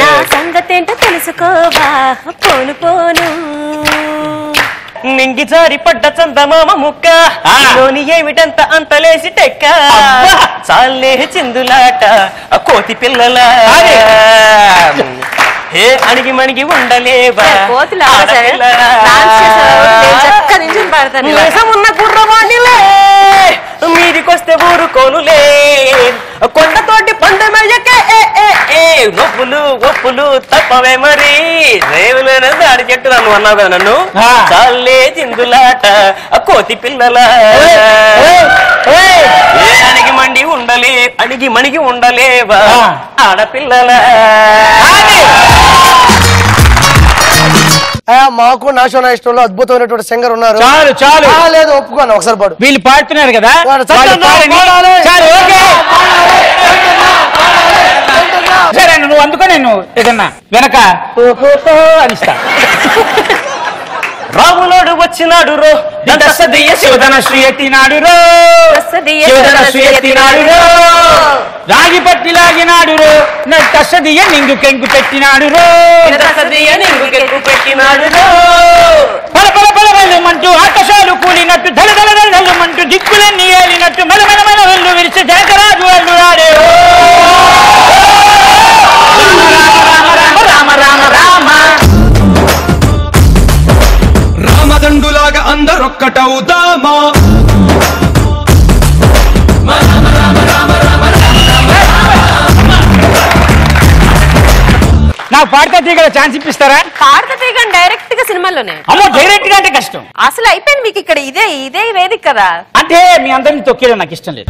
నా సంగతేంటో తెలుసుకోవా పోను పోను. నింగి జారి పడ్డ చందమామ ముక్క లోని ఏమిటంత అంతలేసి టెక్క చాలే చిందులాట కోతి పిల్లల ఏ అణిగి మణిగి ఉండలేవా ఉన్న గుర్రవాణిలే మీదికొస్తే ఊరుకోనులే కొండతోటి పందమయ్యకే నొప్పులు ఒప్పులు తప్పవే మరి రేవులేన దాడి చెట్టు నన్ను అన్నావు కదా నన్ను చాలే చిందులాట కోతి పిల్లల అణిగి మండి ఉండలే అణిగి మణిగి ఉండలేవా ఆడపిల్లల. మాకు నాశన ఇష్టంలో అద్భుతమైనటువంటి సింగర్ ఉన్నారు. చాలు చాలు లేదు ఒప్పుకోను, ఒకసారి పాడు. వీళ్ళు పాడుతున్నారు కదా, సరే నువ్వు అందుకో, నేను ఏదన్నా వెనక అనిస్తా. రాములోడు వచ్చినాడు రో శివధన శ్రీ ఎత్తినాడు రో, శివధన శ్రీ ఎత్తినాడు రో, రాగి పట్టి లాగినాడు రో, తస్సదియ నింగు కెంకు పెట్టినాడు రో, నింగు కెంకు పెట్టినాడు రో, పల పల పల వెళ్ళమంటూ ఆకాశాలు కూలినట్టు ధల ధల ధలమంటూ దిక్కులన్నీ ఏలినట్టు మన మన మన వెళ్ళు విరిచి జనకరాజు వాళ్ళు రాడే రామ రామ రామ రామ. రామదండులాగా అందరొక్కటవుదామా, నాకు పాడతా తీగల ఛాన్స్ ఇప్పిస్తారా? పాడతా తీగ డైరెక్ట్ గా సినిమాలోనే. అమ్మో, డైరెక్ట్ గా అంటే కష్టం. అసలు అయిపోయింది మీకు ఇక్కడ ఇదే వేదిక కదా. అంటే మీ అందరిని తొక్కేయడం నాకు ఇష్టం లేదు.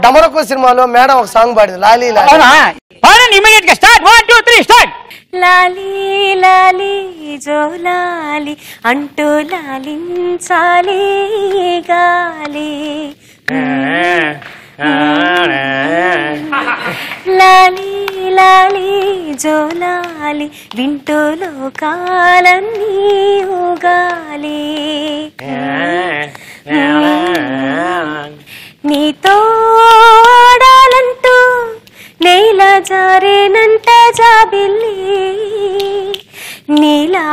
డమరకు సినిమాలో మేడం ఒక సాంగ్ పాడింది, లాలీ లాలీ. ఇమీడియట్ గా స్టార్ట్. 1 2 3 స్టార్ట్. లాలీ లాలీ జోలాలి అంటూ లాలించాలి గాలి, లాలీ లాలీ జోలాలి వింటూ లోకాలన్నీ ఊగాలి, నీతో ఆడాలంటూ నేల జారేనంట జాబిల్లి, నీలా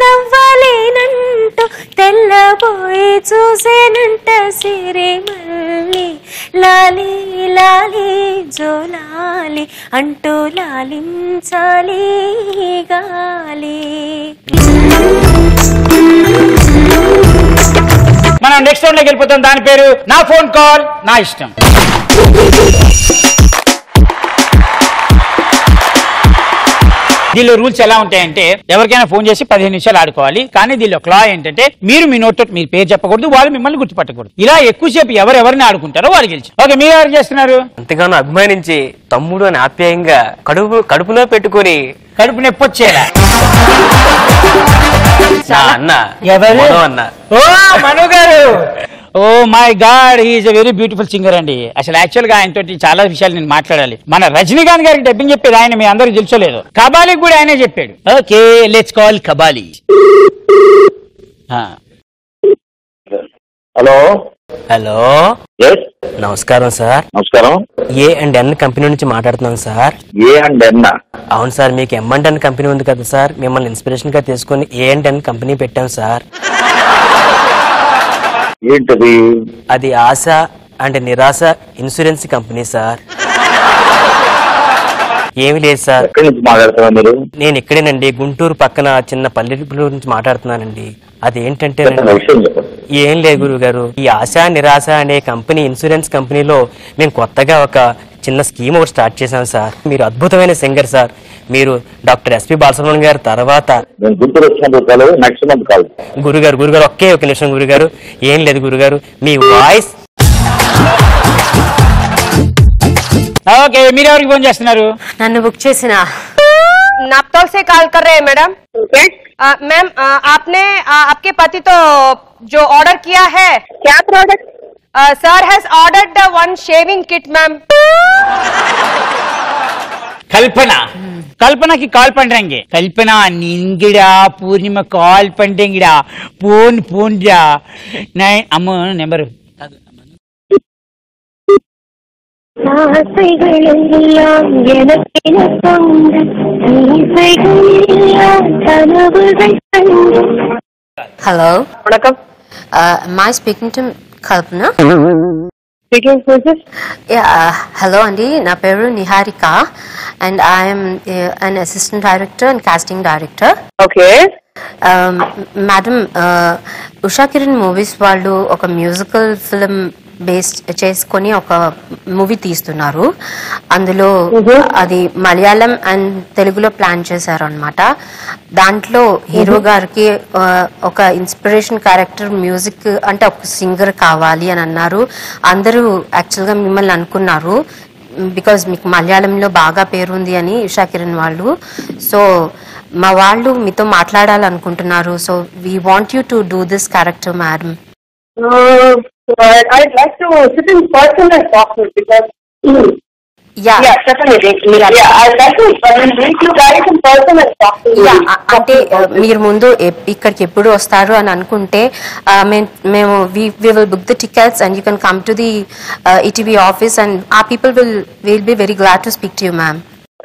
నవ్వలేనంటూ తెల్లబోయి చూసేనంట సిరి మళ్ళీ, లాలీ లాలీ జోలాలి అంటూ లాలించాలి గాలి. మనం నెక్స్ట్ రౌండ్ లోకి వెళ్ళిపోతాం. దాని పేరు నా ఫోన్ కాల్ నా ఇష్టం. దీనిలో రూల్స్ ఎలా ఉంటాయంటే ఎవరికైనా ఫోన్ చేసి 15 నిమిషాలు ఆడుకోవాలి. కానీ దీనిలో క్లా ఏంటంటే మీరు మీ నోట్ మీ పేరు చెప్పకూడదు, వాళ్ళు మిమ్మల్ని గుర్తుపట్టకూడదు. ఇలా ఎక్కువసేపు ఎవరెవరిని ఆడుకుంటారో వాళ్ళు గెలిచి. ఓకే, మీరు ఎవరు చేస్తున్నారు? అంతగానో అభిమానించి తమ్ముడు అని ఆప్యాయంగా కడుపులో పెట్టుకుని కడుపు నొప్పి వచ్చేలా అన్న ఎవరు? అన్న. ఓ మను గారు, oh my god, he's a very beautiful singer అండి. అసలు యాక్చువల్ గా ఆయనతో చాలా విషయాలు నేను మాట్లాడాలి. మన రజనీకాంత్ గారికి డబ్బింగ్ చెప్పేది ఆయన మీ అందరికి తెలుసోలేదు. కబాలీకి కూడా ఆయనే చెప్పాడు. Okay, let's call Kabali. Hello hello, నమస్కారం సార్. నమస్కారం. A&N కంపెనీ నుంచి మాట్లాడుతున్నాను సార్. A&N? అవును సార్, మీకు M&N కంపెనీ ఉంది కదా సార్, మిమ్మల్ని ఇన్స్పిరేషన్ గా తీసుకుని A&N కంపెనీ పెట్టాం సార్. ఏంటది? అది ఆశ అంటే నిరాశ ఇన్సూరెన్స్ కంపెనీ సార్. ఏమి లేదు సార్. ఎక్కడి నుంచి మాట్లాడుతున్నారు మీరు? నేను ఇక్కడేనండి, గుంటూరు పక్కన చిన్న పల్లెటూరు నుంచి మాట్లాడుతున్నానండి. అదేంటంటే ఏం లేదు గురువు గారు, ఈ ఆశ నిరాశ అనే కంపెనీ ఇన్సూరెన్స్ కంపెనీలో మేము కొత్తగా ఒక చిన్న స్కీమ్ ఒకటి స్టార్ట్ చేశాం సార్. మీరు అద్భుతమైన సింగర్ సార్. మీరు డాక్టర్ ఎస్పి బాలసుబ్రహ్మణ్యం గారి తర్వాత గురుగారు ఒకే ఒక నిమిషం గురుగారు. ఏం లేదు గురుగారు, మీ వాయిస్. ఓకే, మీరు ఎవరికి ఫోన్ చేస్తున్నారు? నన్ను బుక్ చేసిన नापतोल से कॉल कर रहे हैं मैडम. मैम आपने आपके पति तो जो ऑर्डर किया है. क्या product? Sir has ordered one shaving kit ma'am. Kalpana की कॉल पண்றேங்க. कल्पना நீங்கடா பூர்ணிமா கால் பண்றீங்கடா. போன்டா. நான் அம்மா number Hello. Vanakkam. Am I speaking to Kalpana? Speaking to this? Yeah. Hello, Andy. Na peru Niharika, and I am an assistant director and casting director. Okay. Madam, Usha Kiran movies వాళ్ళు ఒక musical film based చేసుకొని ఒక movie తీస్తున్నారు. అందులో అది Malayalam and తెలుగులో plan చేశారు అనమాట. దాంట్లో హీరో గారికి ఒక ఇన్స్పిరేషన్ క్యారెక్టర్ మ్యూజిక్ అంటే ఒక సింగర్ కావాలి అని అన్నారు. అందరూ యాక్చువల్గా మిమ్మల్ని అనుకున్నారు బికాజ్ మీకు మలయాళంలో బాగా పేరుంది అని ఉషా కిరణ్ వాళ్ళు. సో మా వాళ్ళు మీతో మాట్లాడాలనుకుంటున్నారు. So we want you to do this character madam. I'd like to sit in person and talk to you because yeah, definitely. I'd like to meet you guys in person and talk to you. అంటే మీరు ముందు ఇక్కడికి ఎప్పుడు వస్తారు అని అనుకుంటే మేము we will book the tickets and you can come to the ETV office and our people will be very glad to speak to you, ma'am.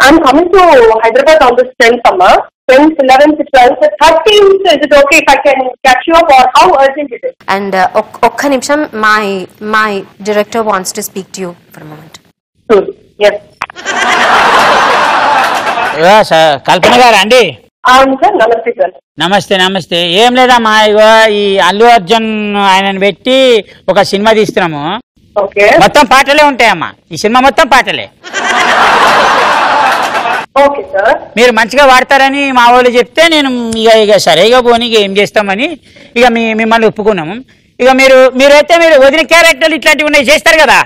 I'm coming to Hyderabad on this 10th summer. 10th, 11th, 12th, 13th. Is it okay if I can catch you up or how urgent it is? And ఒక్క నిమిషం, my director wants to speak to you for a moment. Yes. కల్పన గారు అండి? నమస్తే sir. నమస్తే. ఏం లేదమ్మా, ఇగో ఈ అల్లు అర్జున్ ఆయనను పెట్టి ఒక సినిమా తీస్తున్నాము. మొత్తం పాటలే ఉంటాయమ్మా. ఈ సినిమా మొత్తం పాటలే. మీరు మంచిగా వాడతారని మా వాళ్ళు చెప్తే నేను ఇక సరేగా పోనీ ఏం చేస్తామని ఇక మిమ్మల్ని ఒప్పుకున్నాము. ఇక మీరైతే మీరు వదిన క్యారెక్టర్లు ఇట్లాంటివి ఉన్నాయి చేస్తారు కదా.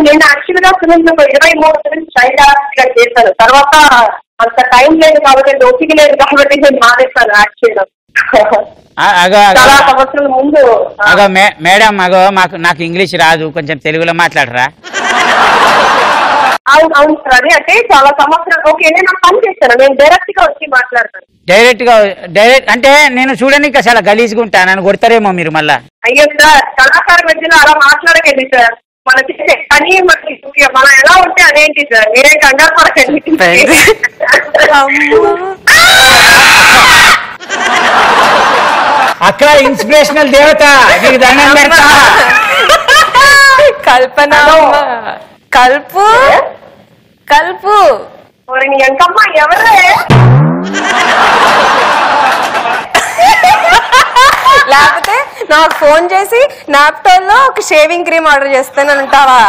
నేను యాక్చువల్గా ఫిలింలో 23 ఫిలిమ్స్ చైల్డ్ ఆర్టిస్ట్ గా చేశాను. తర్వాత అంత టైం లేదు కాబట్టి, ఓపిక లేదు కాబట్టి నేను మానేస్తాను యాక్ట్ చేయడం. చాలా సంవత్సరాల ముందు. మేడం నాకు ఇంగ్లీష్ రాదు, కొంచెం తెలుగులో మాట్లాడరా? అవును సార్, అదే అంటే చాలా సంవత్సరాలు. ఓకే, నేను పని చేస్తాను, నేను డైరెక్ట్ గా వచ్చి మాట్లాడతాను. డైరెక్ట్ అంటే నేను చూడడానికి చాలా గలీజ్గా ఉంటాను, నన్ను కొడతారేమో మీరు మళ్ళా. అయ్యో సార్, కళాకార మధ్యలో అలా మాట్లాడకండి సార్. మన చేసే పని మనం ఎలా ఉంటే అదేంటి సార్, మీరేం కంగారు పడకండి. అక్కడ ఇన్స్పిరేషనల్ దేవత నీకు దండం పెడతా. కల్పన కల్పు నీ ఎంకమ్మ ఎవరే? లేకపోతే నాకు ఫోన్ చేసి నాప్టోల్ లో ఒక షేవింగ్ క్రీమ్ ఆర్డర్ చేస్తానంటావా?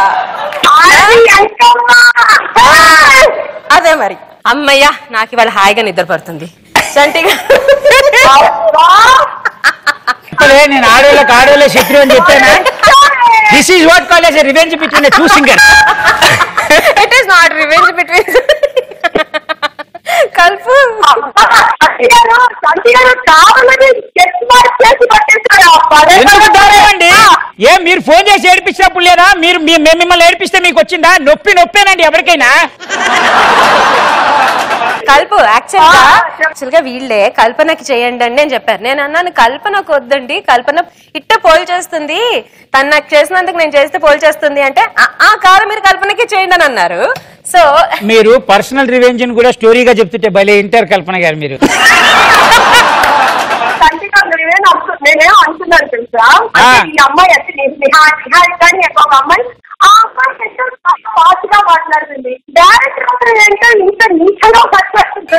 అదే మరి. అమ్మయ్యా, నాకు ఇవాళ హాయిగా నిద్ర పడుతుంది. చంటిగా నేను ఆడోళ్ళ శత్రు అని చెప్పానా? This is what call as a revenge between two singers. It is not revenge between. Kalpu ఎందుకండి ఏం మీరు ఫోన్ చేసి ఏడిపించినప్పుడు లేదా? మీరు మిమ్మల్ని ఏడిపిస్తే మీకు వచ్చిందా? నొప్పేనండి ఎవరికైనా. కల్పు యాక్చువల్ గా వీళ్ళే కల్పనకి చేయండి అండి అని చెప్పారు. నేను అన్నాను కల్పనకు వద్దండి, కల్పన ఇట్ట పోల్ చేస్తుంది, తను నాకు చేసినందుకు నేను చేస్తే పోల్ చేస్తుంది అంటే కాదు మీరు కల్పనకి చేయండి అని అన్నారు. సో మీరు పర్సనల్ రివెంజ్ కూడా స్టోరీగా చెప్తుంటే భలే ఇంటారు కల్పన గారు మీరు. నేనేమో అనుకున్నాను తెలుసా, ఈ అమ్మాయి కానీ ఒక అమ్మాయి ఆ అమ్మాయి ఫాస్ట్ గా మాట్లాడుతుంది, డైరెక్ట్ ఏంటో ఇంత నీచగా మాట్లాడుతుంది.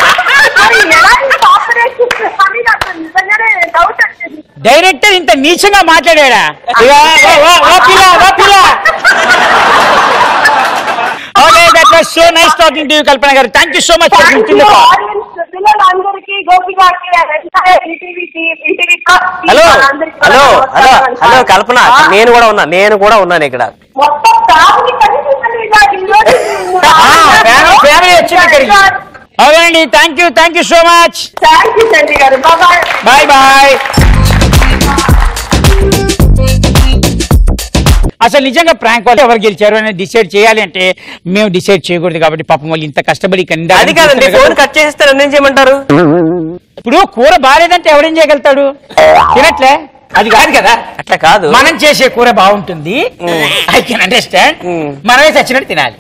డైరెక్టర్ ఇంత నీచంగా మాట్లాడా? Okay, that was so nice talking to you, Kalpana garu. Thank you so much for coming to the call. Hello hello hello hello Kalpana, నేను కూడా ఉన్నాను ఇక్కడ. ఫ్యామిలీ వచ్చింది ఇక్కడికి. ఓకే అండి, thank you so much. Bye bye. అసలు నిజంగా prank వాళ్ళు ఎవరు గెలిచారు అని డిసైడ్ చేయాలి అంటే మేము డిసైడ్ చేయకూడదు కాబట్టి పాపం వాళ్ళు ఇంత కష్టపడి అది కాదండి, ఫోన్ కట్ చేస్తే నన్ను ఏం చేయమంటారు? ఇప్పుడు కూర బాగాలేదంటే ఎవడేం చేయగలుగుతాడు? తినట్లే, అది కాదు కదా. అట్లా కాదు, మనం చేసే కూర బాగుంటుంది, ఐ కెన్ అండర్స్టాండ్. మనమే చచ్చినట్టు తినాలి,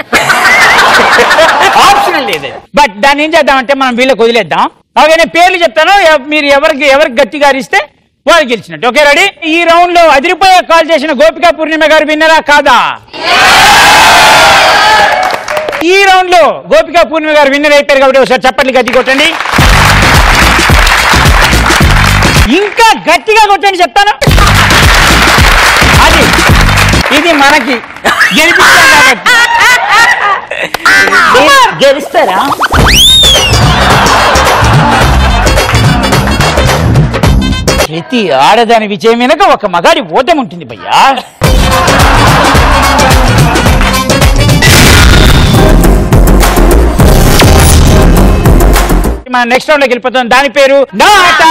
ఆప్షనల్ లేదు. బట్ దాన్ని ఏం చేద్దామంటే మనం వీళ్ళకి వదిలేద్దాం. ఓకే, నేను పేర్లు చెప్తాను, మీరు ఎవరికి గట్టిగా అరిస్తే వాళ్ళు గెలిచినట్టు. Okay ready? ఈ రౌండ్ లో అదిరిపోయే కాల్ చేసిన గోపికా పూర్ణిమ గారు విన్నరా కాదా? ఈ రౌండ్ లో గోపికా పూర్ణిమ గారు విన్నర్ అయిపోయారు కాబట్టి ఒకసారి చప్పట్లు గట్టి కొట్టండి. ఇంకా గట్టిగా కొట్టండి చెప్తాను. అది ఇది మనకి గెలిపిస్తాం కాబట్టి. గెలుస్తారా? ప్రతి ఆడదాని విజయం వెనక ఒక మగాడి ఓటమి ఉంటుంది భయ్యా. మన నెక్స్ట్ రౌండ్ లోకి వెళ్ళిపోతాం. దాని పేరు నా ఆట.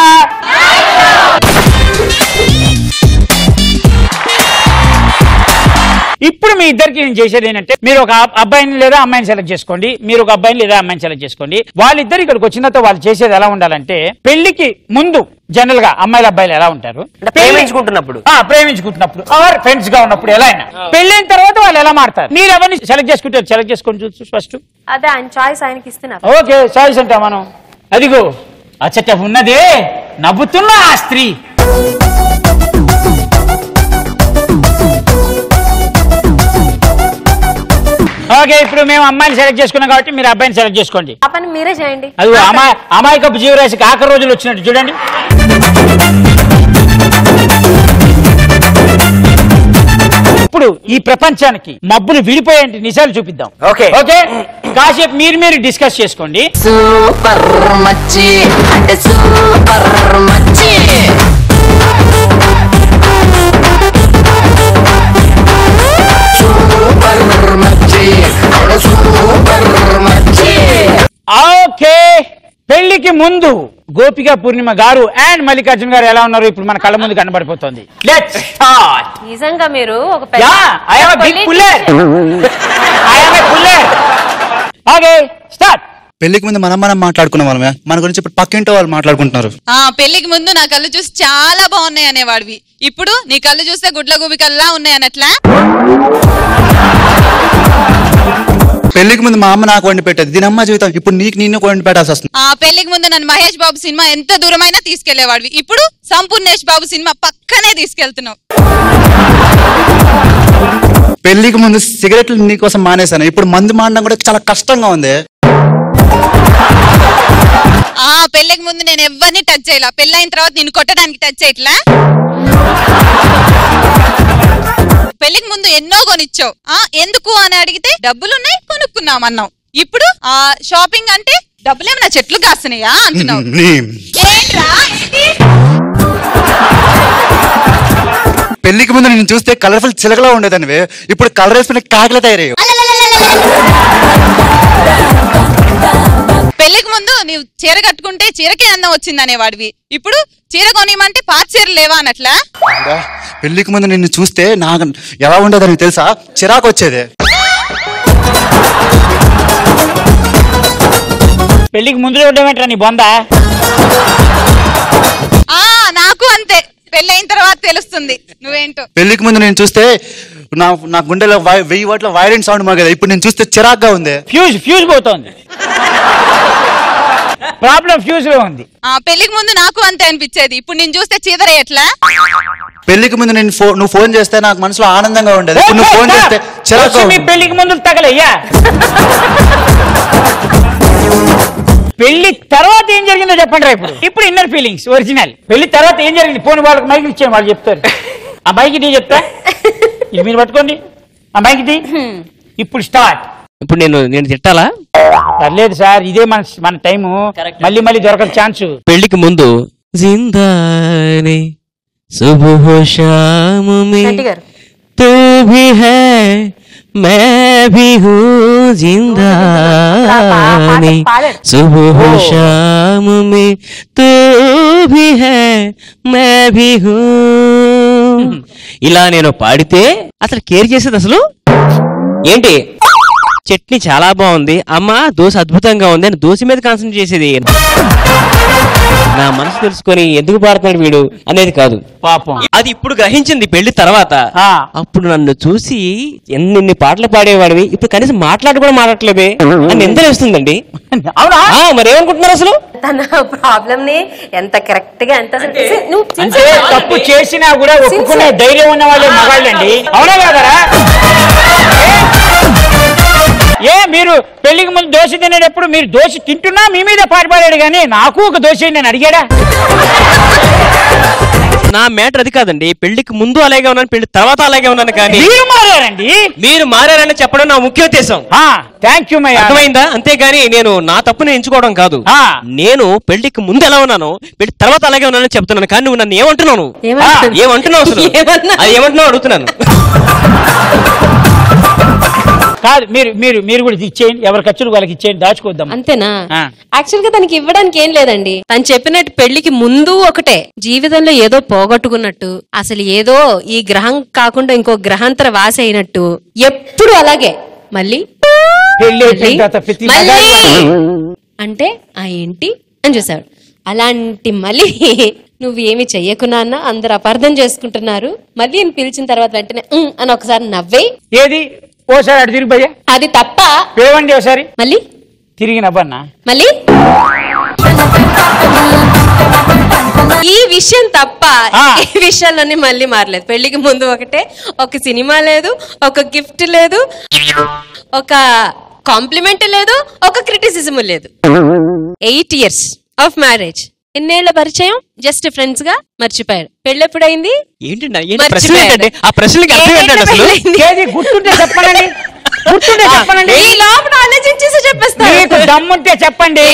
ఇప్పుడు మీ ఇద్దరికి నేను చేసేది ఏంటంటే, మీరు ఒక అబ్బాయిని లేదా అమ్మాయిని సెలెక్ట్ చేసుకోండి. మీరు ఒక అబ్బాయిని లేదా అమ్మాయిని సెలెక్ట్ చేసుకోండి. వాళ్ళిద్దరు ఇక్కడికి వచ్చిన తర్వాత వాళ్ళు చేసేది ఎలా ఉండాలంటే, పెళ్లికి ముందు జనరల్ గా అమ్మాయిలు అబ్బాయిలు ఎలా ఉంటారు? ప్రేమించుకుంటున్నప్పుడు ఆర్ ఫ్రెండ్స్ గా ఉన్నప్పుడు ఎలా అయినా. పెళ్ళైన తర్వాత వాళ్ళు ఎలా మారుతారు? మీరు ఎవరిని సెలెక్ట్ చేసుకుంటారు? సెలెక్ట్ చేసుకొని చూసు ఫస్ట్. అదే ఆయన చాయిస్ ఆయనకి ఇస్తున్నారు. ఓకే, చాయిస్ అంటా మనం. అదిగో అచ్చట ఉన్నదే నవ్వుతున్న ఆ స్త్రీ. ఓకే, ఇప్పుడు మేము అమ్మాయిని సెలెక్ట్ చేసుకున్నాం కాబట్టి మీరు అబ్బాయిని సెలెక్ట్ చేసుకోండి. ఆ పని మీరే చేయండి. అది అమాయకపు జీవరాశికి ఆఖరి రోజులు వచ్చినట్టు చూడండి. ఇప్పుడు ఈ ప్రపంచానికి మబ్బులు విడిపోయేంటి నిజాలు చూపిద్దాం. ఓకే ఓకే, కాసేపు మీరు డిస్కస్ చేసుకోండి. సూపర్ మచ్చి అంటే సూపర్ మచ్చి. ఓకే, పెళ్లికి ముందు గోపికా పూర్ణిమ గారు అండ్ మల్లికార్జున గారు ఎలా ఉన్నారు ఇప్పుడు మన కళ్ళ ముందు కనబడిపోతుంది. Let's start. నిజంగా మీరు ఒక ఓకే స్టార్ట్. పెళ్లికి ముందు మనం మాట్లాడుకున్న వాళ్ళమే, మన గురించి ఇప్పుడు పక్కింటి వాళ్ళు మాట్లాడుకుంటున్నారు. పెళ్లికి ముందు నా కళ్ళు చూసి చాలా బాగున్నాయి అనేవాడివి, ఇప్పుడు నీ కళ్ళు చూస్తే గుడ్ల గూబి కల్లా ఉన్నాయి అన్నట్లా. పెళ్లికి ముందు మా అమ్మ నాకు వండి పెట్టేది, దీని అమ్మ జీవితం ఇప్పుడు నీకు నిన్ను వండి పెట్టాల్సి వస్తుంది. పెళ్లికి ముందు నన్ను మహేష్ బాబు సినిమా ఎంత దూరమైనా తీసుకెళ్లేవాడివి, ఇప్పుడు సంపూర్ణేష్ బాబు సినిమా పక్కనే తీసుకెళ్తున్నావు. పెళ్లికి ముందు సిగరెట్లు నీకోసం మానేశాను, ఇప్పుడు మందు మానడం కూడా చాలా కష్టంగా ఉంది. పెళ్ళికి ముందు నేను ఎవరిని టచ్ చేయలా, పెళ్ళైన తర్వాత నిన్ను కొట్టడానికి టచ్ చేయట్లా. పెళ్లికి ముందు ఎన్నో కొనిచ్చావు, ఎందుకు అని అడిగితే డబ్బులున్నాయి కొనుక్కున్నామన్నావు. ఇప్పుడు ఆ షాపింగ్ అంటే డబ్బులేమన్నా చెట్లు కాస్తున్నాయా అంటున్నావు. ఏంట్రా పెళ్లికి ముందు నేను చూస్తే కలర్ఫుల్ చిలకలా ఉండేదానివే, ఇప్పుడు కలర్ వేసుకుని కాకిలా తయారయ్యావు. పెళ్లికి ముందు నీవు చీర కట్టుకుంటే చీరకే అందం వచ్చిందనేవాడివి, ఇప్పుడు చీర కొనియమంటే పాత చీరలు లేవా అన్నట్లా. పెళ్లికి ముందు నిన్ను చూస్తే నాకు ఎలా ఉండేదని తెలుసా, చిరాకు వచ్చేదే. పెళ్లికి ముందు చూడమేంట్రా నీ బొందా. నాకు అంతే, పెళ్ళైన తర్వాత తెలుస్తుంది నువ్వేంటో. పెళ్లికి ముందు నేను చూస్తే నా గుండెలో 1000 వాట్ల వైలెంట్ సౌండ్ మాగేది, ఇప్పుడు నేను చూస్తే చిరాగ్గా ఉంది. ఫ్యూజ్ పోతోంది, ప్రాబ్లం ఫ్యూజ్ లో ఉంది. పెళ్లికి ముందు నాకు అంతే అనిపించేది, ఇప్పుడు నేను చూస్తే చీదరేయట్లా. పెళ్లికి ముందు నువ్వు ఫోన్ చేస్తే నాకు మనసులో ఆనందంగా ఉండేది, ఇప్పుడు నువ్వు ఫోన్ చేస్తే చిరాకు. మీ పెళ్లికి ముందు తగలయ్యా. పెళ్లి తర్వాత ఏం జరిగిందో చెప్పండి రా. ఇప్పుడు ఇన్నర్ ఫీలింగ్స్ ఒరిజినల్. పెళ్లి తర్వాత ఏం జరిగింది, పోనీ వాళ్ళకి మైక్ ఇచ్చాను, వాళ్ళు చెప్తారు. ఆ మైక్ టీ చెప్తా, ఇది మీరు పట్టుకోండి, ఆ మైక్ టీ. ఇప్పుడు స్టార్ట్. ఇప్పుడు నేను తిట్టాలా? పర్లేదు సార్, ఇదే మన టైము, మళ్ళీ దొరకదు ఛాన్స్. పెళ్లికి ముందు జిందానే సుబహ్ శామ్ మే తూ భీ హై मै भी हूँ जिंदानी सुबह शाम में तू भी है मैं भी हूँ. ఇలా నేను పాడితే అసలు కేర్ చేసేది అసలు ఏంటి? చట్నీ చాలా బాగుంది అమ్మా, దోశ అద్భుతంగా ఉంది అని దోశ మీద కాన్సన్ట్రేట్ చేసేది. నా మనసు తెలుసుకొని ఎందుకు పాడుతున్నాడు వీడు అనేది కాదు పాపం. అది ఇప్పుడు గ్రహించింది పెళ్లి తర్వాత. అప్పుడు నన్ను చూసి ఎన్ని పాటలు పాడేవాడివి, ఇప్పుడు కనీసం కూడా మాట్లాడలేదే అని ఎంత వేస్తుందండి. అవునా? మరి ఏమనుకుంటున్నారు అసలు? తన ప్రాబ్లం ని ఎంత కరెక్ట్ గా ఎంత అంటే తప్పు చేసినా కూడా ఒప్పుకునే ధైర్యం ఉన్న వాళ్ళే మగాళ్ళండి. అవునా కాదరా? మీరు పెళ్లికి ముందు దోశ తినేటప్పుడు మీరు దోశ తింటున్నా మీ మీద పాడిపాడాడు కానీ నాకు ఒక దోశ నేను అడిగాడా? నా మ్యాటర్ అది కాదండి, పెళ్లికి ముందు అలాగే ఉన్నాను, పెళ్లి తర్వాత అలాగే ఉన్నాను. కానీ మీరు మారారని చెప్పడం నా ముఖ్య ఉద్దేశం. Thank you my. అర్థమైందా? అంతేగాని నేను నా తప్పుని ఎంచుకోవడం కాదు. నేను పెళ్లికి ముందు ఎలా ఉన్నాను, పెళ్లి తర్వాత అలాగే ఉన్నానని చెప్తున్నాను. కానీ నువ్వు నన్ను ఏమంటున్నావు అసలు? అది ఏమంటున్నావు అడుగుతున్నాను. కాదు, మీరు కూడా ఇచ్చేయండి, ఎవరి ఖర్చులు వాళ్ళకి ఇచ్చేయండి, దాచుకోద్దాం. అంతేనా? యాక్చువల్ గా తనకి ఇవ్వడానికి ఏం లేదండి. తను చెప్పినట్టు పెళ్లికి ముందు ఒకటే, జీవితంలో ఏదో పోగొట్టుకున్నట్టు, అసలు ఏదో ఈ గ్రహం కాకుండా ఇంకో గ్రహాంతర వాసి అయినట్టు, ఎప్పుడు అలాగే మళ్ళీ అంటే ఆ ఏంటి అని చూసాడు. అలాంటి మళ్ళీ నువ్వు ఏమి చెయ్యకున్నా అన్న అందరు అపార్థం చేసుకుంటున్నారు. మళ్ళీ నేను పిలిచిన తర్వాత వెంటనే అని ఒకసారి నవ్వే. ఏది ఓసారి అటు తిరిగి పోయా, అది తప్ప ఏవండి ఒకసారి మళ్ళీ తిరిగి నవ్వన్నా. మళ్ళీ ఈ విషయం తప్ప ఈ విషయాలన్నీ మళ్ళీ మారలేదు. పెళ్లికి ముందు ఒకటే, ఒక సినిమా లేదు, ఒక గిఫ్ట్ లేదు, ఒక కాంప్లిమెంట్ లేదు, ఒక క్రిటిసిజం లేదు. 8 years ఆఫ్ మ్యారేజ్, ఎన్నేళ్ల పరిచయం, జస్ట్ ఫ్రెండ్స్ గా మర్చిపోయారు. పెళ్లి ఎప్పుడైంది? గుర్తుంటే చెప్పండి, చెప్పేస్తాను. దమ్ముంటే చెప్పండి.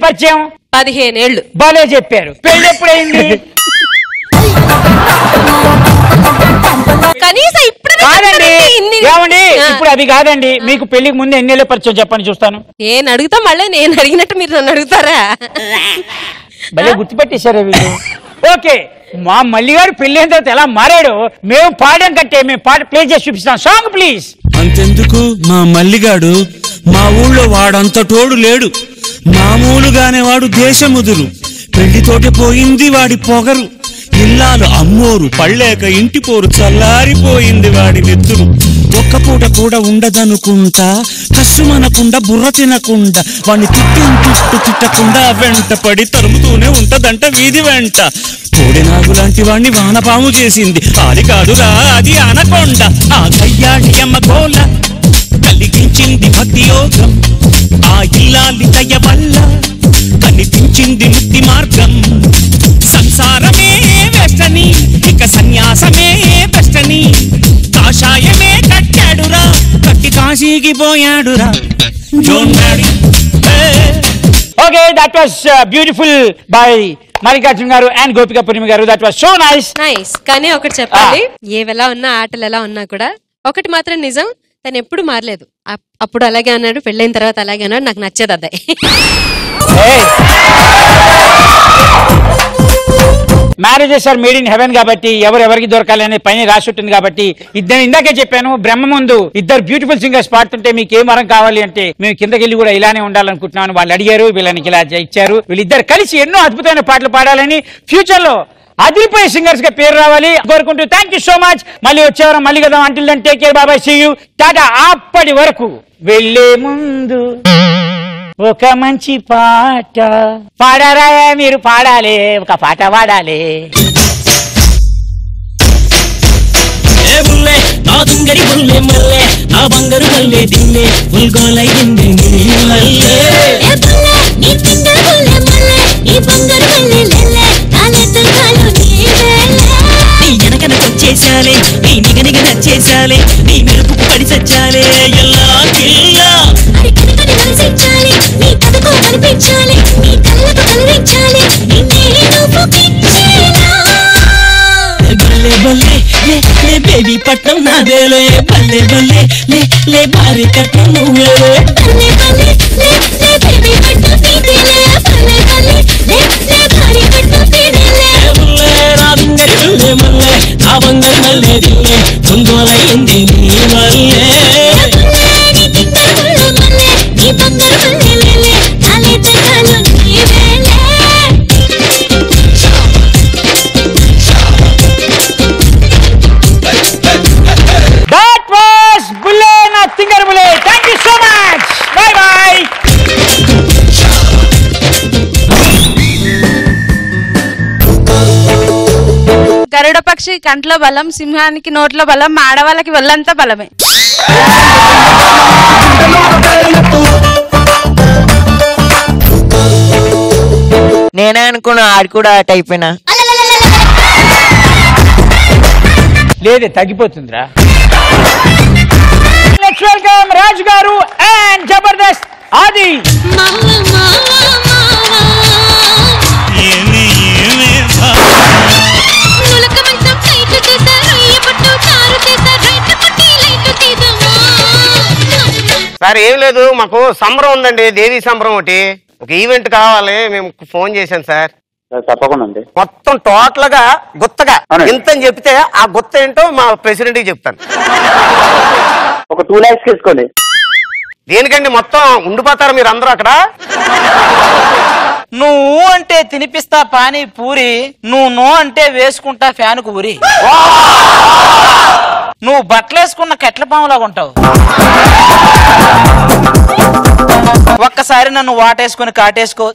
పరిచయం 15 ఏళ్ళు. బాలే చెప్పారు. పెళ్లి ఎప్పుడైంది? కనీసం కాదండి, ఏమండి ఇప్పుడు అది కాదండి. మీకు పెళ్లికి ముందు ఎన్నేళ్ళ పరిచయం చెప్పండి చూస్తాను. నేను అడుగుతా, మళ్ళీ నేను అడిగినట్టు మీరు నన్ను అడుగుతారా? భలే గుర్తుపెట్టేశారు వీళ్ళు. ఓకే, మా మల్లిగారు పెళ్లి అయిన తర్వాత ఎలా మారాడో మేము పాడడం కంటే మేము పాట ప్లే చేసి చూపిస్తాం. Song please. అంతెందుకు, మా మల్లిగాడు మా ఊళ్ళో వాడంత తోడు లేడు, మామూలుగానే వాడు దేశముదురు. పెళ్లితోటే పోయింది వాడి పొగరు, ఇల్లాలు అమ్మోరు పళ్ళేక ఇంటి పోరు చల్లారిపోయింది వాడి నెత్తురు. ఒక్క పూట కూడా ఉండదనుకుంటా, కష్టమనకుండా బుర్ర తినకుండా, వాడిని తిట్టకుండా వెంట పడి తరుముతూనే ఉంటదంట వీధి వెంట. కోడెనాగు లాంటి వాణ్ణి వానపాము చేసింది, అది కాదురా అది అనకొండ. ఆ కయ్యాడి అమ్మ గోల కలిగించింది భక్తి యోగం, ఆ ఇల్లాలి దయ వల్ల కనిపించింది సిగిపోయాడురా okay that was beautiful by Mallikarjuna గారు అండ్ గోపిక పూర్ణిమ గారు. That was so nice. Nice. కానీ ఒకటి చెప్పాలి, ఏవెలా ఉన్నా ఆటలు ఎలా ఉన్నా కూడా ఒకటి మాత్రం నిజం, తను ఎప్పుడు మారలేదు. అప్పుడు అలాగే అన్నాడు, పెళ్ళైన తర్వాత అలాగే అన్నాడు. నాకు నచ్చేది అదే. Marriages are made in heaven కాబట్టి ఎవరెవరికి దొరకాలి అనే పైన రాసి ఉంటుంది కాబట్టి ఇద్దరు ఇందాకే చెప్పాను బ్రహ్మ ముందు ఇద్దరు బ్యూటిఫుల్ సింగర్స్ పాడుతుంటే మీకు ఏ వరం కావాలి అంటే మేము కిందకెళ్ళి కూడా ఇలానే ఉండాలనుకుంటున్నామని వాళ్ళు అడిగారు. వీళ్ళనికి ఇలా ఇచ్చారు. వీళ్ళిద్దరు కలిసి ఎన్నో అద్భుతమైన పాటలు పాడాలని ఫ్యూచర్ లో అదిరిపోయే సింగర్స్ గా పేరు రావాలి కోరుకుంటూ థ్యాంక్ యూ సో మచ్. మళ్ళీ వచ్చేవారం మళ్ళీ కదా. అంటిల్ దెన్ టేక్ కేర్, బాబాయ్, సీ యూ, టాటా. అప్పటి వరకు వెళ్లే ముందు ఒక మంచి పాట పాడారా, మీరు పాడాలి, ఒక పాట పాడాలి. ఏ బుల్లే నా తుంగరి బుల్లే మల్లె నా బంగారు మల్లె దిల్లే ఉల్గోలైంది నీ మల్లె. ఏ బుల్లే నీ తుంగరి బుల్లే మల్లె నీ బంగారు మల్లె లెల్లె నాలే తుంగాలు నీ వేలె. నీ జనకన వచ్చేసాలే, నీ నిగనిగ నచ్చేసాలే, నీ మెరుపుకు పడి సచ్చాలే ఎల్లా కిల్లా. కనిపించాలి నీ కథకు కనిపించాలి, నీ కళ్ళకు కలరించాలి, నిన్నే నువ్వు పిచ్చేలా. బల్లే బల్లే లే లే బేబీ పట్నం నాదేలే, బల్లే బల్లే లే లే భారీ కట్నం నువ్వేలే. బల్లే బల్లే లే లే బేబీ పట్నం నీదేలే, బల్లే బల్లే లే లే భారీ కట్నం నీదేలే. బుల్లే నా బంగారు బుల్లే మల్లె నా బంగారు మల్లె దిల్లే ముందోలైంది నీ మల్లె. నీ బంగారు మల్లె లెలె నాలే తుంగాలు నీ వేలె. That was Bulle na Tingar Bulle. Thank you so much. Bye bye. గరుడ పక్షి కంట్లో బలం, సింహానికి నోట్లో బలం, ఆడవాళ్ళకి ఒళ్ళంతా బలమే. నేనే అనుకున్నా ఆడు కూడా అట్ అయిపోయినా. లేదే తగ్గిపోతుందిరా. నెక్స్ట్ వెల్కమ్ రాజు గారు అండ్ జబర్దస్త్ ఆది. సార్ ఏం లేదు, మాకు సంబరం ఉందండి, దేవీ సంబరం ఒకటి, ఒక ఈవెంట్ కావాలి. మేము ఫోన్ చేశాను సార్. తప్పకుండా అండి. మొత్తం టోటల్ గా గుత్తగా ఎంత అని చెప్తే ఆ గుత్త ఏంటో మా ప్రెసిడెంట్ కి చెప్తాను. ఒక 2 lakhs తీసుకోండి. దేనికండి మొత్తం ఉండిపోతారు మీరు అందరూ అక్కడ? నువ్వు అంటే తినిపిస్తా పానీ పూరి, నువ్వు నో అంటే వేసుకుంటా ఫ్యాన్కు ఉరి. నువ్వు బట్టలేసుకున్న కెట్ల పాములాగా ఉంటావు. ఒక్కసారి నన్ను వాటేసుకుని కాటేసుకో.